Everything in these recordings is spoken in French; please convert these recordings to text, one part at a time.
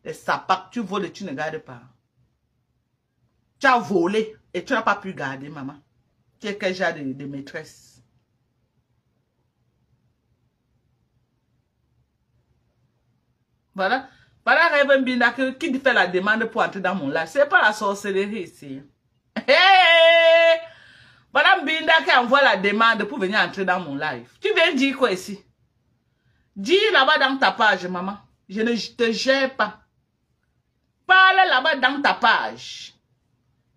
Les sapacs, tu voles et tu ne gardes pas. Tu as volé et tu n'as pas pu garder, maman. Tu es quel genre de maîtresse? Voilà. Voilà Rêve Mbinda qui fait la demande pour entrer dans mon live. C'est pas la sorcellerie ici. Hey! Voilà Mbinda qui envoie la demande pour venir entrer dans mon live. Tu viens dire quoi ici? Dis là-bas dans ta page, maman. Je ne te gère pas. Parle là-bas dans ta page.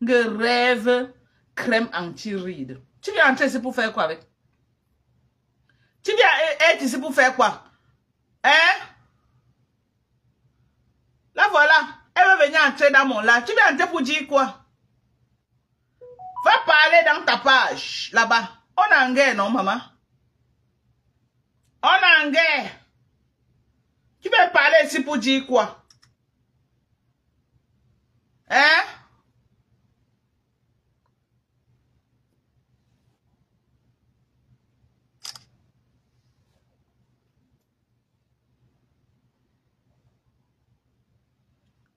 Que Rêve crème anti-ride. Tu viens entrer ici pour faire quoi avec? Tu viens être ici pour faire quoi? Hein? Là voilà. Elle veut venir entrer dans mon live. Tu viens entrer pour dire quoi? Va parler dans ta page, là-bas. On est en guerre, non, maman? On est en guerre. Tu veux parler ici pour dire quoi? Hein?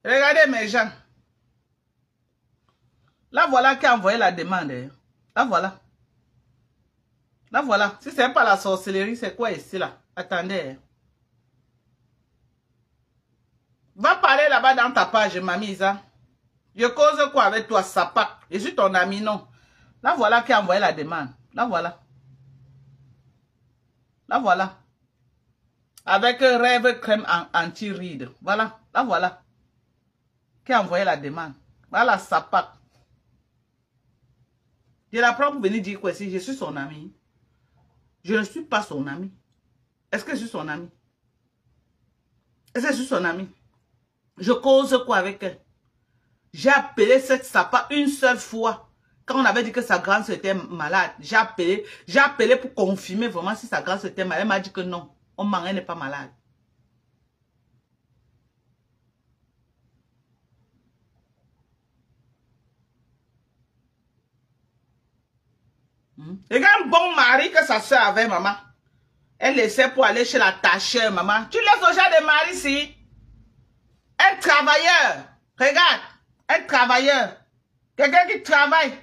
Regardez mes gens. Là, voilà qui a envoyé la demande. Hein. Là, voilà. Là, voilà. Si c'est pas la sorcellerie, c'est quoi ici, là? Attendez. Hein. Va parler là-bas dans ta page, mamie Isa. Je cause quoi avec toi, Sapak? Je suis ton ami, non? Là, voilà qui a envoyé la demande. Là, voilà. Là, voilà. Avec Rêve crème anti-ride. Voilà. Là, voilà. Qui a envoyé la demande. Voilà, Sapak. Je la prends pour venir dire quoi si je suis son ami. Je ne suis pas son ami. Est-ce que je suis son ami? Est-ce que je suis son ami? Je cause quoi avec elle? J'ai appelé cette Sapa une seule fois. Quand on avait dit que sa grande sœur était malade, j'ai appelé pour confirmer vraiment si sa grande sœur était malade. Elle m'a dit que non, elle n'est pas malade. Et un bon mari que sa soeur avait, maman. Elle laissait pour aller chez la tacheur, maman. Tu laisses au genre de mari ici. Un travailleur. Regarde. Un travailleur. Quelqu'un qui travaille.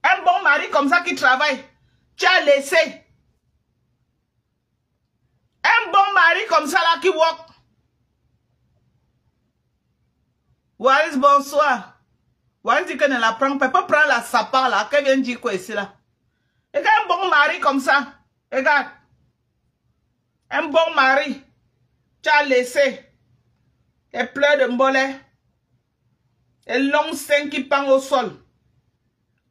Un bon mari comme ça qui travaille. Tu as laissé. Un bon mari comme ça là qui walk. Waris, bonsoir. Waris dit qu'elle ne la prend pas. Elle peut prendre la sapin là. Qu'elle vient dire quoi ici là. Et un bon mari comme ça. Regarde. Un bon mari. Tu as laissé. Les pleurs de mbolet. Les longs seins qui pendent au sol.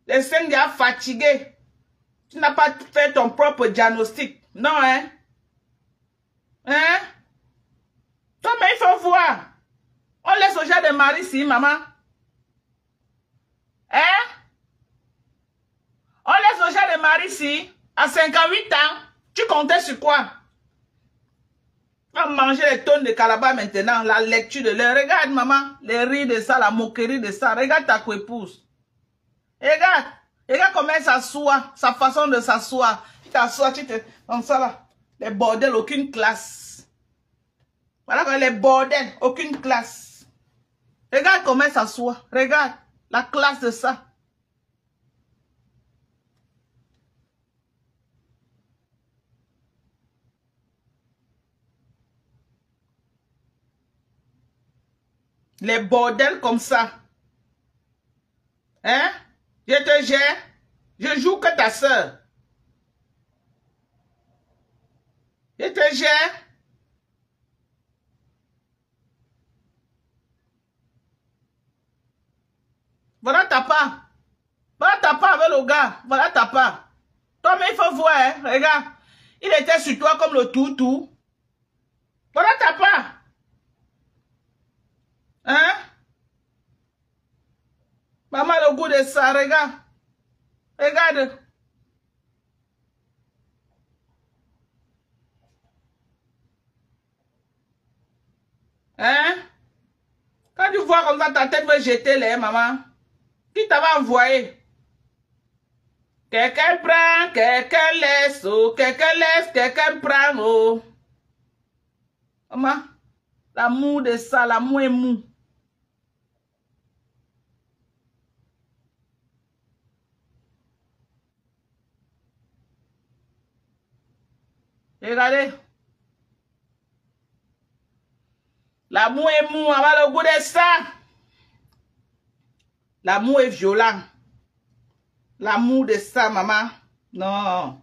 Les seins qui sont fatigués. Tu n'as pas fait ton propre diagnostic. Non, hein? Hein? Toi, mais il faut voir. On laisse au genre de mari ici, maman. Hein? On laisse au genre de mari ici. À 58 ans, tu comptais sur quoi? On va manger les tonnes de calabar maintenant. La lecture de l'air. Regarde, maman. Les rires de ça, la moquerie de ça. Regarde ta coépouse. Regarde. Regarde comment elle s'assoit. Sa façon de s'asseoir. Tu t'assois, tu te... Comme ça là. Les bordels, aucune classe. Voilà quand les bordels, aucune classe. Regarde comment elle s'assoit. Regarde. La classe de ça. Les bordels comme ça. Hein? Je te gère. Je joue que ta soeur. Je te gère. Voilà ta part. Voilà ta part avec le gars. Voilà ta part. Toi, mais il faut voir, hein? Regarde. Il était sur toi comme le toutou. Voilà ta part. Hein? Maman, le goût de ça, regarde. Regarde. Hein? Quand tu vois comme ça, ta tête veut jeter les maman. Qui t'avait envoyé? Quelqu'un prend, quelqu'un laisse, oh. Quelqu'un laisse, quelqu'un prend, oh. Maman, L'amour de ça, l'amour est mou. Regardez. L'amour est mou, on va le goût de ça. L'amour est violent. L'amour de ça, maman. Non.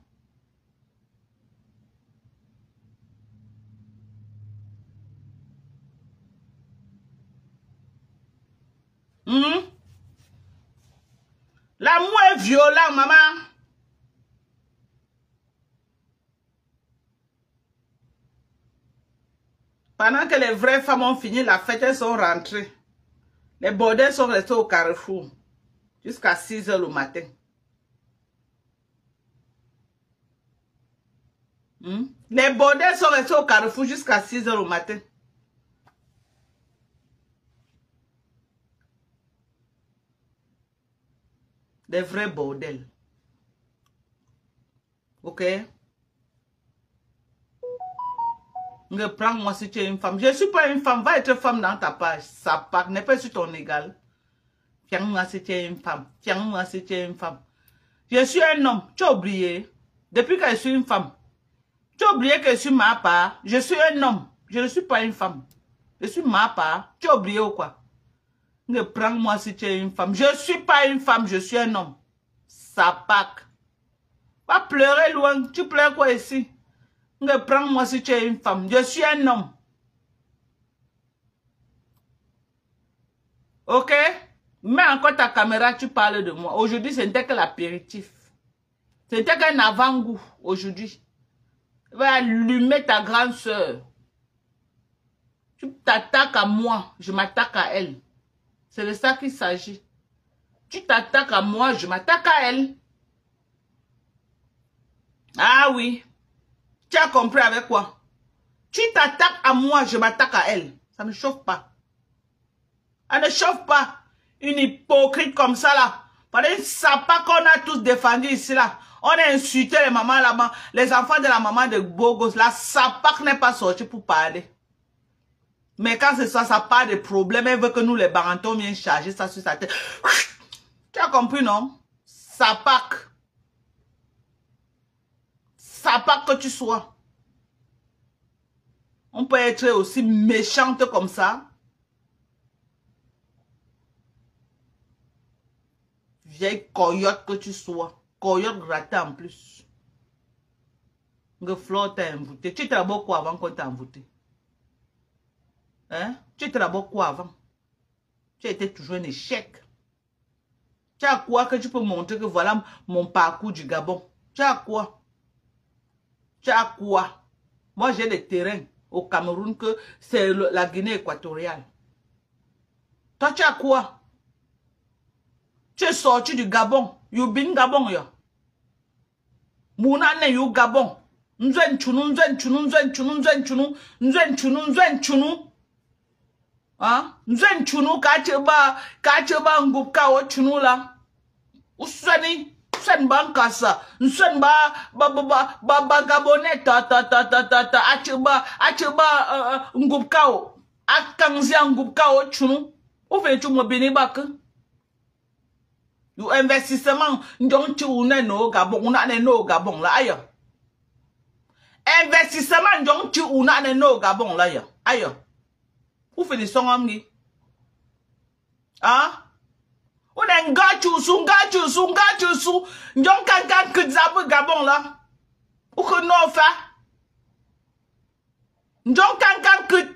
L'amour est violent, maman. Pendant que les vraies femmes ont fini la fête, elles sont rentrées. Les bordels sont restés au carrefour jusqu'à 6 h le matin. Les bordels sont restés au carrefour jusqu'à 6 h le matin. Des vrais bordels. Ok? Prends-moi si tu es une femme. Je ne suis pas une femme. Va être femme dans ta page. Ça part. N'est pas sur ton égal. Tiens-moi si tu es une femme. Tiens-moi si tu es une femme. Je suis un homme. Tu as oublié. Depuis que je suis une femme. Tu as oublié que je suis ma part. Je suis un homme. Je ne suis pas une femme. Je suis ma part. Tu as oublié ou quoi? Prends-moi si tu es une femme. Je ne suis pas une femme. Je suis un homme. Ça part. Va pleurer loin. Tu pleures quoi ici? Prends-moi si tu es une femme. Je suis un homme. Ok? Mets encore ta caméra, tu parles de moi. Aujourd'hui, ce n'était que l'apéritif. C'était qu'un avant-goût aujourd'hui. Va allumer ta grande soeur. Tu t'attaques à moi, je m'attaque à elle. C'est de ça qu'il s'agit. Tu t'attaques à moi, je m'attaque à elle. Ah oui. Tu as compris avec quoi? Tu t'attaques à moi, je m'attaque à elle. Ça ne chauffe pas. Elle ne chauffe pas. Une hypocrite comme ça là. Pendant une sapa qu'on a tous défendu ici là. On a insulté les mamans là-bas. Les enfants de la maman de Bogos. La sapa n'est pas sortie pour parler. Mais quand c'est ça, ça part de problèmes. Elle veut que nous les barantons viennent charger ça sur sa tête. Tu as compris non? Sapa. Sapa que tu sois. On peut être aussi méchante comme ça. Vieille coyote que tu sois. Coyote grattée en plus. Que Flore t'a invité. Tu étais d'abord quoi avant qu'on t'a invité? Hein? Tu étais d'abord quoi avant? Tu étais toujours un échec. Tu as quoi que tu peux montrer que voilà mon parcours du Gabon? Tu as quoi? Tu as quoi? Moi j'ai des terrains au Cameroun que c'est la Guinée équatoriale. Toi tu as quoi? Tu es sorti du Gabon. You bin Gabon ya. Mouna ne you Gabon. Nzen chunu. Ah, nzen chunu kacheba ngupka o chunu la. Usani sen bankasa. Nsen ba Gabonais ta acheba ngupka o. Akangzia ngupka o chunu. Ou fait tu mo bini bak? You investissement ndong tu ne no Gabon una ne no Gabon la ayo. Investissement ndong tu una ne no Gabon la ayo. Ayo. Ou fait des sons amni? Ah? Ou ne ngachusu. Ndong kankan kudzabu Gabon la. Ou que non fa? Ndong kankan kud.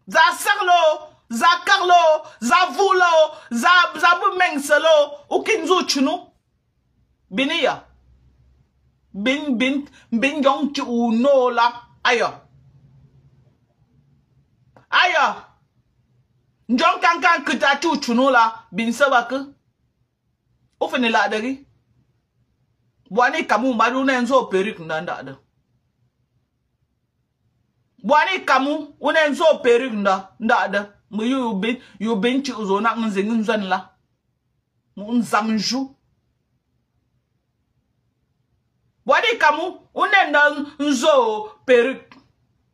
Za sarlo. Za Carlo, za Vulo, za Bumengselo, ou kinzu chunu. Binia. Bin yong chi uno la. Ayo. Njong kankan kita chu chunu la. Bin sabak. Ou fene la deri. Bwani kamu maru nenzo perik nanda da. Bwani kamu unenzo perik nda da. You been to Zona Nzanla Nzamju. Wadi kamu unenda nzo peruk.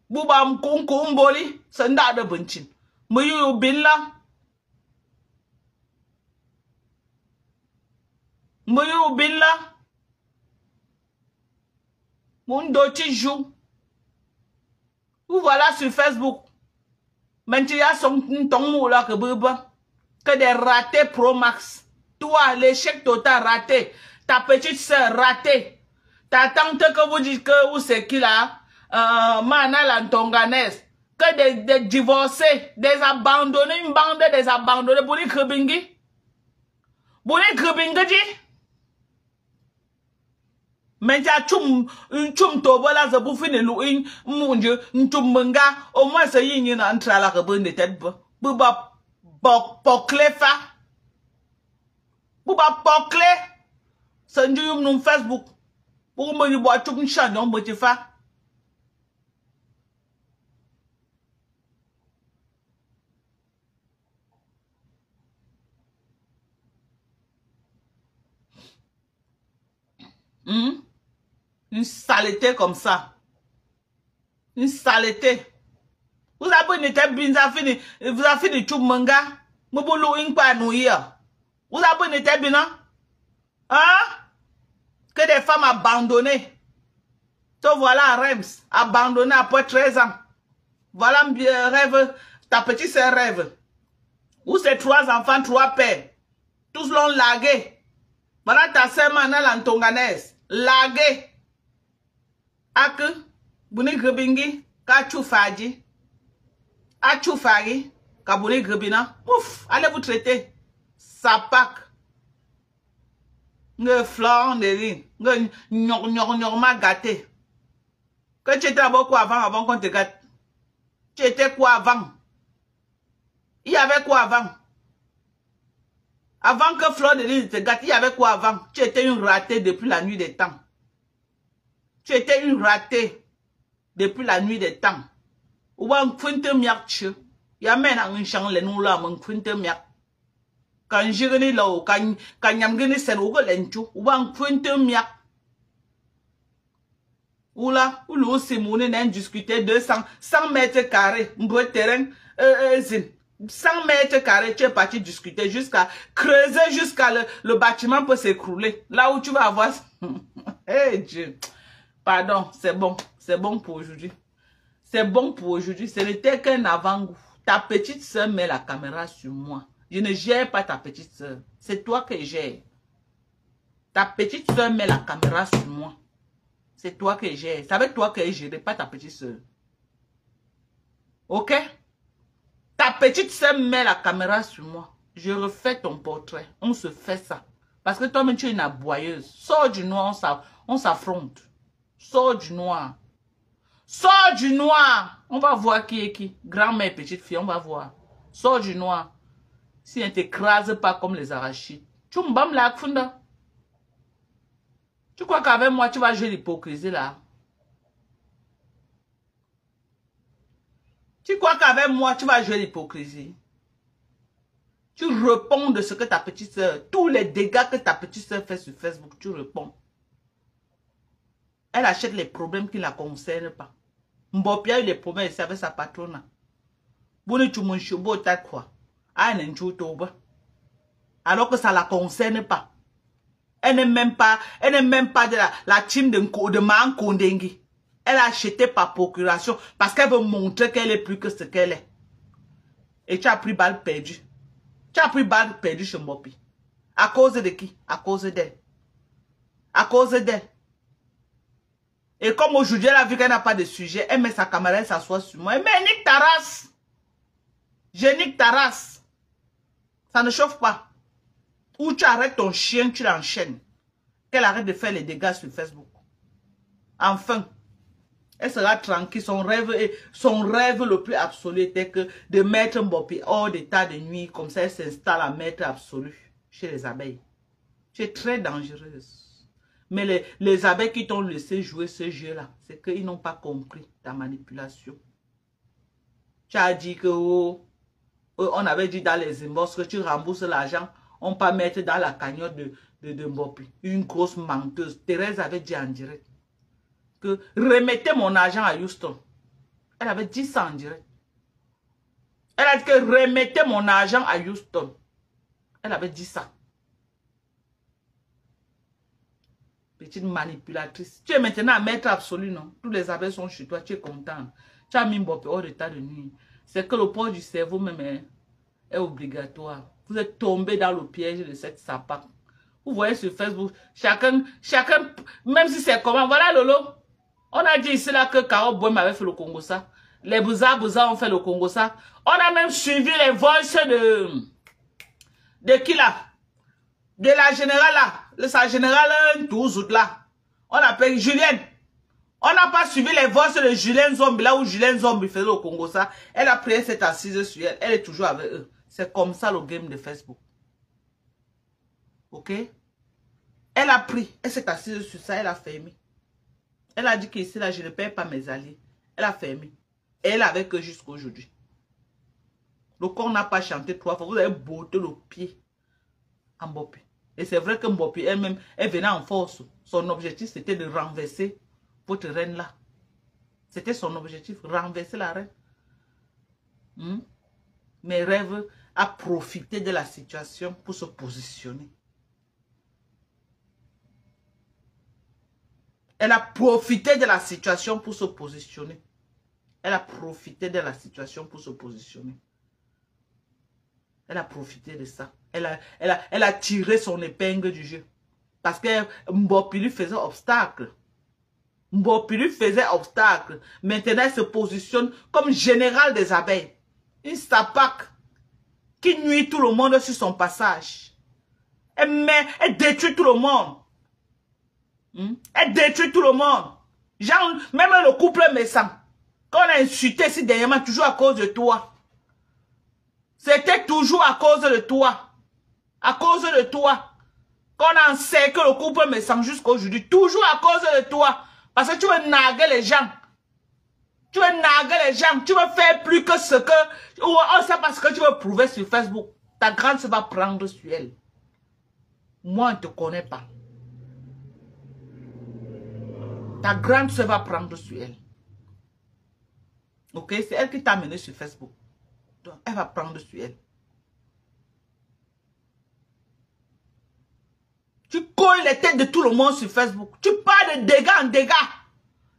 Bouba mkumboli, senda de bunchin. Muyu binla. Muyu binla. Mon doti joue. Vous voilà sur Facebook. Maintenant, il y a son ton là que des ratés Pro Max. Toi, l'échec total raté. Ta petite soeur ratée. Ta tante que vous dites que vous c'est qui là? Mana Lantonganès. Que des divorcés, des abandonnés, une bande des abandonnés. Bouli Kribingi. Bouli Kribingi dit. Maintenant, chum tobola za bouffin de louin, mon Dieu, chum manga, au moins c'est yin entre la rebelle de tête. Bouba poclé fa. Bouba poclé. C'est un dieu non Facebook. Pour me boire tout un chan, non, mais tu fais. Une saleté comme ça. Une saleté. Vous avez été bien, vous avez fini tout manga. Vous avez pas nous hier. Vous avez été bien, hein? Que des femmes abandonnées. Te voilà, Rems, abandonné après 13 ans. Voilà un rêve, ta petite sœur rêve. Où c'est 3 enfants, 3 pères. Tous l'ont lagué. Voilà ta sœur Mana Lantonganès. Lagué. Ak, Bouni Grebingi, Kachou Fadji. Achou Fagi, Kabouni Grebina. Ouf, allez vous traiter. Sapak. Ne flan de riz. Ne nyor ma gâté. Que tu étais quoi avant qu'on te gâte? Tu étais quoi avant? Il y avait quoi avant? Avant que Fleur de Lys te gâte, il y avait quoi avant? Tu étais une ratée depuis la nuit des temps. Tu étais une ratée depuis la nuit des temps. Ou un quinte miak. Il y a même un champ les nous là, mon quinte miak. Quand je venais là, quand yamgeni c'est au golentu, ou un quinte miak. Ou là, ou l'eau c'est mon en discuter 100 mètres carrés, un beau terrain, 100 mètres carrés, tu es parti discuter jusqu'à creuser jusqu'à le bâtiment pour s'écrouler. Là où tu vas avoir. Hey Dieu. Pardon, c'est bon pour aujourd'hui. C'est bon pour aujourd'hui. Ce n'était qu'un avant-goût. Ta petite soeur met la caméra sur moi. Je ne gère pas ta petite soeur. C'est toi que je gère. Ta petite soeur met la caméra sur moi. C'est toi que je gère. C'est avec toi que je gère, pas ta petite soeur. Ok? Ta petite soeur met la caméra sur moi. Je refais ton portrait. On se fait ça. Parce que toi-même, tu es une aboyeuse. Sors du noir, on s'affronte. Sors du noir. Sors du noir. On va voir qui est qui. Grand-mère, petite fille, on va voir. Sors du noir. Si elle ne t'écrase pas comme les arachides. Tu m'bam la funda. Tu crois qu'avec moi, tu vas jouer l'hypocrisie là? Tu crois qu'avec moi, tu vas jouer l'hypocrisie? Tu réponds de ce que ta petite soeur, tous les dégâts que ta petite soeur fait sur Facebook, tu réponds. Elle achète les problèmes qui ne la concernent pas. Mbopia a eu des problèmes ici avec sa patronne. Bouni tu mon chobo t'as quoi? Alors que ça ne la concerne pas. Elle n'est même pas de la team de Man Kondengi. Elle a acheté par procuration parce qu'elle veut montrer qu'elle est plus que ce qu'elle est. Et tu as pris balle perdue. Tu as pris balle perdue chez Mopi. À cause de qui? À cause d'elle. À cause d'elle. Et comme aujourd'hui, elle a vu qu'elle n'a pas de sujet, elle met sa caméra, elle s'assoit sur moi. Mais nique ta race. Je nique ta race. Ça ne chauffe pas. Ou tu arrêtes ton chien, tu l'enchaînes. Qu'elle arrête de faire les dégâts sur Facebook. Enfin, elle sera tranquille. Son rêve le plus absolu était que de mettre Mbopi hors d'état de nuit. Comme ça, elle s'installe à maître absolu chez les abeilles. Tu es très dangereuse. Mais les abeilles qui t'ont laissé jouer ce jeu-là, c'est qu'ils n'ont pas compris ta manipulation. Tu as dit que on avait dit dans les inbox que tu rembourses l'argent, on peut mettre dans la cagnotte de Mbopi. Une grosse menteuse. Thérèse avait dit en direct que remettez mon argent à Houston. Elle avait dit ça en direct. Elle a dit que remettez mon argent à Houston. Elle avait dit ça. Petite manipulatrice. Tu es maintenant maître absolu, non? Tous les appels sont chez toi, tu es content. Tu as mis Mbopé hors d'état de nuit. C'est que le port du cerveau même est obligatoire. Vous êtes tombé dans le piège de cette sapin. Vous voyez sur Facebook, chacun, même si c'est comment, voilà Lolo. On a dit ici là que Caro Boem avait fait le Congo ça. Les Bouza ont fait le Congo ça. On a même suivi les voices de qui là? De la générale là. Sa générale Touzout là. On appelle Julienne. On n'a pas suivi les voices de Julien Zombie là où Julien Zombie faisait le Congo ça. Elle a pris cette assise sur elle. Elle est toujours avec eux. C'est comme ça le game de Facebook. Ok? Elle a pris, elle s'est assise sur ça, elle a fermé. Elle a dit qu'ici, là, je ne paye pas mes alliés. Elle a fermé. Et elle est avec eux jusqu'à aujourd'hui. Le corps n'a pas chanté 3 fois. Vous avez botté le pied à Mbopé. Et c'est vrai que Mbopé elle-même, elle venait en force. Son objectif, c'était de renverser votre reine là. C'était son objectif, renverser la reine. Mais Rêve a profité de la situation pour se positionner. Elle a profité de la situation pour se positionner. Elle a profité de la situation pour se positionner. Elle a profité de ça. Elle a tiré son épingle du jeu. Parce que Mbopé lui faisait obstacle. Mbopé lui faisait obstacle. Maintenant, elle se positionne comme général des abeilles. Une sapac qui nuit tout le monde sur son passage. Elle détruit tout le monde. Elle détruit tout le monde. Genre, même le couple méchant. Quand on a insulté ici dernièrement, toujours à cause de toi. C'était toujours à cause de toi. À cause de toi. Qu'on a encerclé le couple méchant jusqu'à aujourd'hui. Toujours à cause de toi. Parce que tu veux narguer les gens. Tu veux narguer les gens. Tu veux faire plus que ce que... Ou c'est parce que tu veux prouver sur Facebook. Ta grande se va prendre sur elle. Moi, on ne te connaît pas. Ta grande se va prendre sur elle. Ok? C'est elle qui t'a amené sur Facebook. Donc, elle va prendre sur elle. Tu colles les têtes de tout le monde sur Facebook. Tu parles de dégâts en dégâts.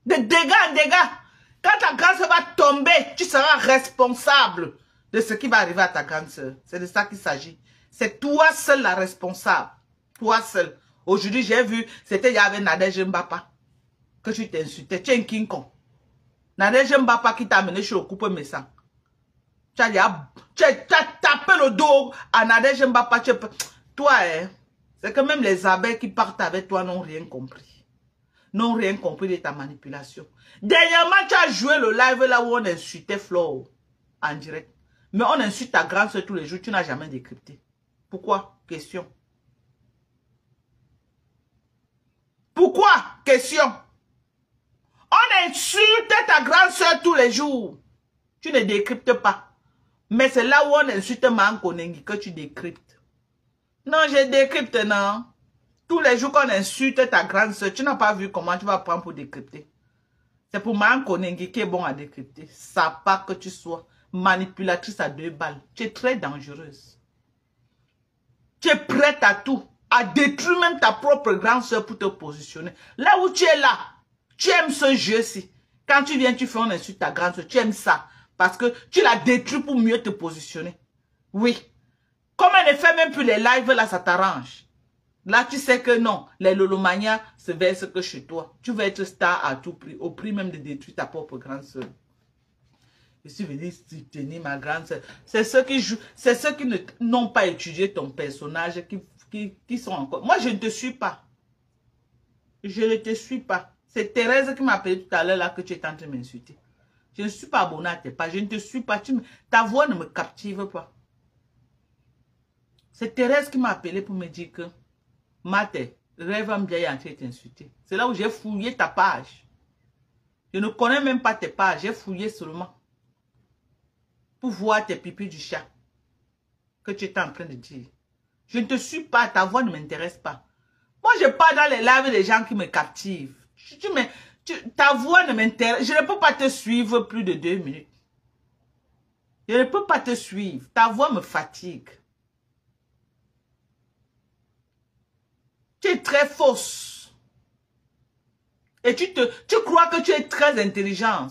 De dégâts en dégâts. Quand ta grande sœur va tomber, tu seras responsable de ce qui va arriver à ta grande sœur. C'est de ça qu'il s'agit. C'est toi seul la responsable. Toi seul. Aujourd'hui, j'ai vu, c'était il y avait Nadège Mbapa. Que tu t'insultais. Tu es un King Kong. Nadège Mbapa qui t'a amené chez le couple méchant. Tu as tapé le dos à Nadège Mbapa. Toi, hein, c'est que même les abeilles qui partent avec toi n'ont rien compris. N'ont rien compris de ta manipulation. Dernièrement, tu as joué le live là où on insultait Flo en direct. Mais on insulte ta grande soeur tous les jours. Tu n'as jamais décrypté. Pourquoi? Question. Pourquoi? Question. On insulte ta grande soeur tous les jours. Tu ne décryptes pas. Mais c'est là où on insulte Mankonengi que tu décryptes. Non, je décrypte, non. Tous les jours qu'on insulte ta grande soeur, tu n'as pas vu comment tu vas prendre pour décrypter. C'est pour Mankonengi qui est bon à décrypter. Ça pas que tu sois manipulatrice à 2 balles. Tu es très dangereuse. Tu es prête à tout. À détruire même ta propre grande soeur pour te positionner. Là où tu es là, tu aimes ce jeu-ci. Quand tu viens, tu fais un insulte ta grande soeur. Tu aimes ça. Parce que tu la détruis pour mieux te positionner. Oui. Comme elle ne fait même plus les lives, là, ça t'arrange. Là, tu sais que non. Les Lolomania se versent que chez toi. Tu veux être star à tout prix. Au prix même de détruire ta propre grande soeur. Je suis venu soutenir ma grande soeur. C'est ceux qui jouent. C'est ceux qui n'ont pas étudié ton personnage qui sont encore. Moi, je ne te suis pas. Je ne te suis pas. C'est Thérèse qui m'a appelé tout à l'heure là que tu es en train de m'insulter. Je ne suis pas abonné à tes pages. Je ne te suis pas. Ta voix ne me captive pas. C'est Thérèse qui m'a appelé pour me dire que Maté, Rêve Mbia est en train de t'insulter. C'est là où j'ai fouillé ta page. Je ne connais même pas tes pages. J'ai fouillé seulement. Pour voir tes pipis du chat. Que tu étais en train de dire. Je ne te suis pas. Ta voix ne m'intéresse pas. Moi, je parle dans les lives des gens qui me captivent. Ta voix ne m'intéresse. Je ne peux pas te suivre plus de 2 minutes. Je ne peux pas te suivre. Ta voix me fatigue. Tu es très fausse. Et tu crois que tu es très intelligent.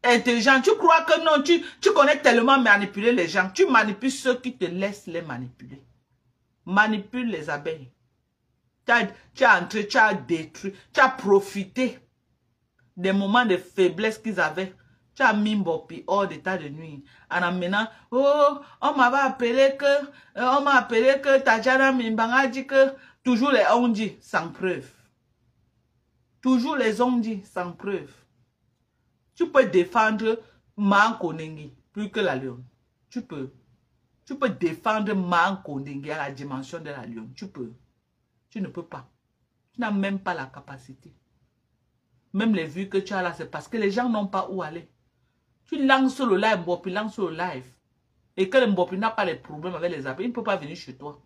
Tu crois que non, tu connais tellement manipuler les gens. Tu manipules ceux qui te laissent les manipuler. Manipule les abeilles. Tu as entré, tu as détruit, tu as profité des moments de faiblesse qu'ils avaient. Tu as mis Mbopi hors d'état de nuit. En amenant, oh, on m'a appelé que Tajana Mimbang a dit que toujours les on dit sans preuve. Toujours les on dit sans preuve. Tu peux défendre Manko Nengi plus que la lionne. Tu peux. Tu peux défendre Manko Nengi à la dimension de la lionne. Tu peux. Tu ne peux pas. Tu n'as même pas la capacité. Même les vues que tu as là, c'est parce que les gens n'ont pas où aller. Tu lances le live, Mbopi lance le live. Et que le Mbopi n'a pas les problèmes avec les abeilles, il ne peut pas venir chez toi.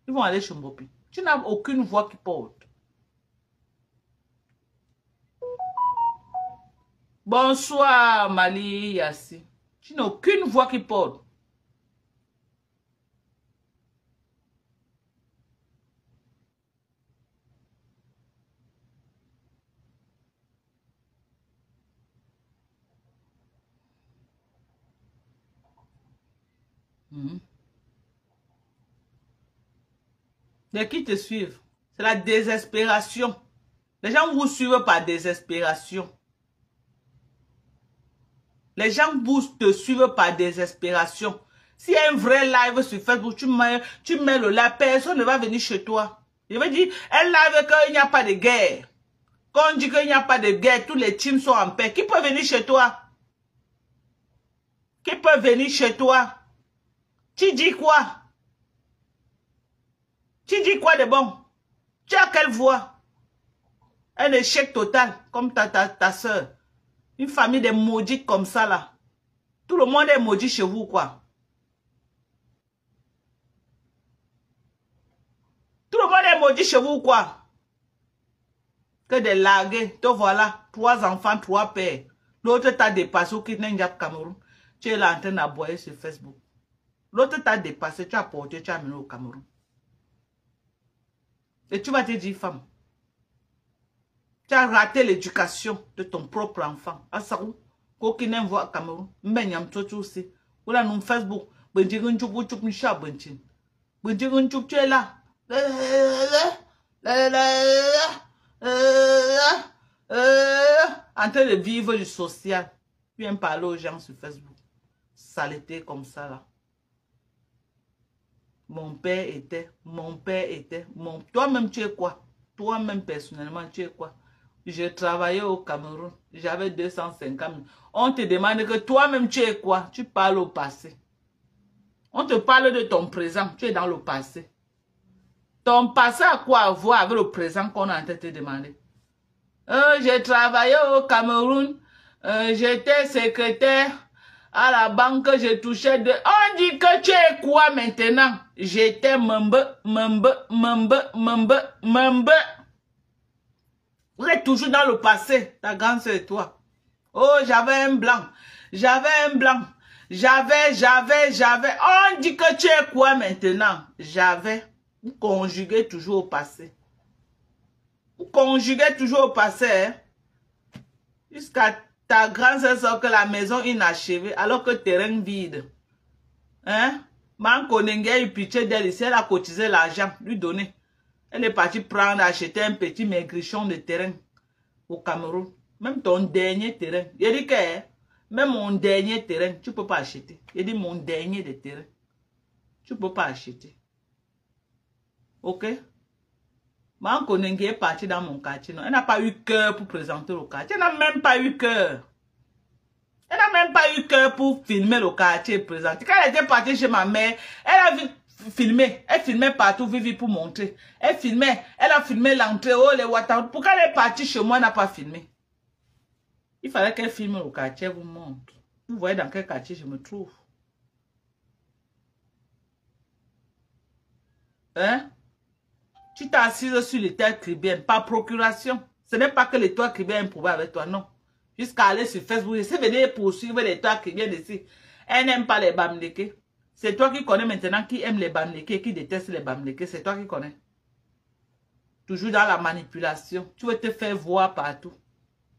Ils vont aller chez Mbopi. Tu n'as aucune voix qui porte. Bonsoir, Mali Yassi. Tu n'as aucune voix qui porte. Les qui te suivent, c'est la désespération. Les gens vous suivent par désespération. Les gens te suivent par désespération. S'il y a un vrai live sur Facebook, tu mets le live, personne ne va venir chez toi. Je veux dire, un live qu'il n'y a pas de guerre. Quand on dit qu'il n'y a pas de guerre, tous les teams sont en paix. Qui peut venir chez toi? Qui peut venir chez toi? Tu dis quoi? Tu dis quoi de bon? Tu as quelle voix? Un échec total, comme ta soeur. Une famille de maudites comme ça, là. Tout le monde est maudit chez vous, quoi. Tout le monde est maudit chez vous, quoi. Que des largués. Te voilà, 3 enfants, 3 pères. L'autre t'a dépassé au Kidnap Cameroun. Tu es là en train d'aboyer sur Facebook. L'autre t'a dépassé, tu as porté, tu as amené au Cameroun. Et tu vas te dire, femme, tu as raté l'éducation de ton propre enfant. Asarou, kokine voit Cameroun, mbenyam tsotu aussi. Ou là, non Facebook, benjigun chupu chup nisha benchin. Benjigun chup, tu es là. En train de vivre du social. Tu viens parler aux gens sur Facebook. Saleté comme ça, là. Mon père était. Toi-même, tu es quoi? Toi-même, personnellement, tu es quoi? J'ai travaillé au Cameroun. J'avais 250 000. On te demande que toi-même, tu es quoi? Tu parles au passé. On te parle de ton présent. Tu es dans le passé. Ton passé a quoi à voir avec le présent qu'on est en train de te demander? J'ai travaillé au Cameroun. J'étais secrétaire. À la banque, je touchais de... On dit que tu es quoi maintenant? J'étais membre. Vous êtes toujours dans le passé, ta grande sœur et toi. Oh, j'avais un blanc. On dit que tu es quoi maintenant? J'avais. Vous conjuguez toujours au passé. Hein? Jusqu'à ta grande sœur sort que la maison inachevée, alors que terrain vide. Hein? Manko Nengi a eu pitié d'elle ici, elle a cotisé l'argent, lui donner. Elle est partie prendre, acheter un petit maigrichon de terrain au Cameroun. Même ton dernier terrain. Il dit que même mon dernier terrain, tu ne peux pas acheter. Il dit mon dernier de terrain. Tu ne peux pas acheter. Ok? Manko Nengi est parti dans mon quartier. Non? Elle n'a pas eu cœur pour présenter le quartier. Elle n'a même pas eu cœur. Elle n'a même pas eu cœur pour filmer le quartier et présenter. Quand elle était partie chez ma mère, elle a filmé. Elle filmait partout, Vivi, pour montrer. Elle a filmé l'entrée, oh, les water. Pourquoi elle est partie chez moi, elle n'a pas filmé? Il fallait qu'elle filme le quartier, vous montre. Vous voyez dans quel quartier je me trouve. Hein? Tu t'es assise sur les terres tribunales par procuration. Ce n'est pas que les toits qui viennent prouver avec toi, non. Jusqu'à aller sur Facebook, essaie de venir poursuivre les toits qui viennent ici. Elle n'aime pas les bamlékés. C'est toi qui connais maintenant qui aime les bamlékés, qui déteste les bamlékés. C'est toi qui connais. Toujours dans la manipulation. Tu veux te faire voir partout.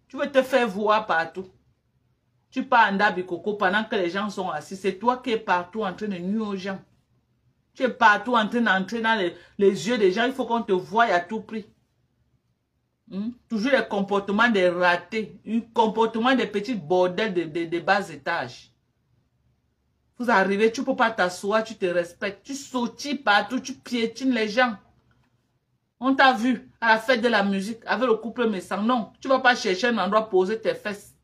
Tu veux te faire voir partout. Tu pars en Dabikoko pendant que les gens sont assis. C'est toi qui es partout en train de nuire aux gens. Tu es partout en train d'entrer dans les yeux des gens. Il faut qu'on te voie à tout prix. Toujours les comportements des ratés. Un comportement des petits bordels de bas étages. Vous arrivez, tu ne peux pas t'asseoir, tu te respectes. Tu sautilles partout, tu piétines les gens. On t'a vu à la fête de la musique avec le couple Messang. Non, tu ne vas pas chercher un endroit pour poser tes fesses.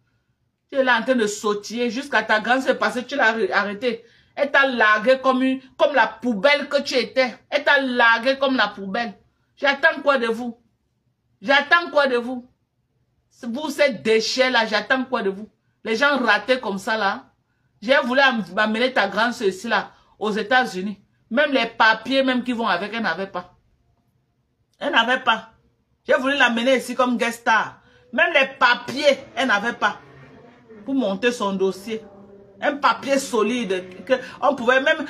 Tu es là en train de sautiller jusqu'à ta grande se passer. Tu l'as arrêté. Elle t'a largué comme la poubelle que tu étais. Elle t'a largué comme la poubelle. J'attends quoi de vous? J'attends quoi de vous? Vous, ces déchets-là, j'attends quoi de vous? Les gens ratés comme ça, là. J'ai voulu amener ta grande sœur ici, là, aux États-Unis. Même les papiers, même qui vont avec, elle n'avait pas. Elle n'avait pas. J'ai voulu l'amener ici comme guest star. Même les papiers, elle n'avait pas. Pour monter son dossier. Un papier solide. Que on pouvait même,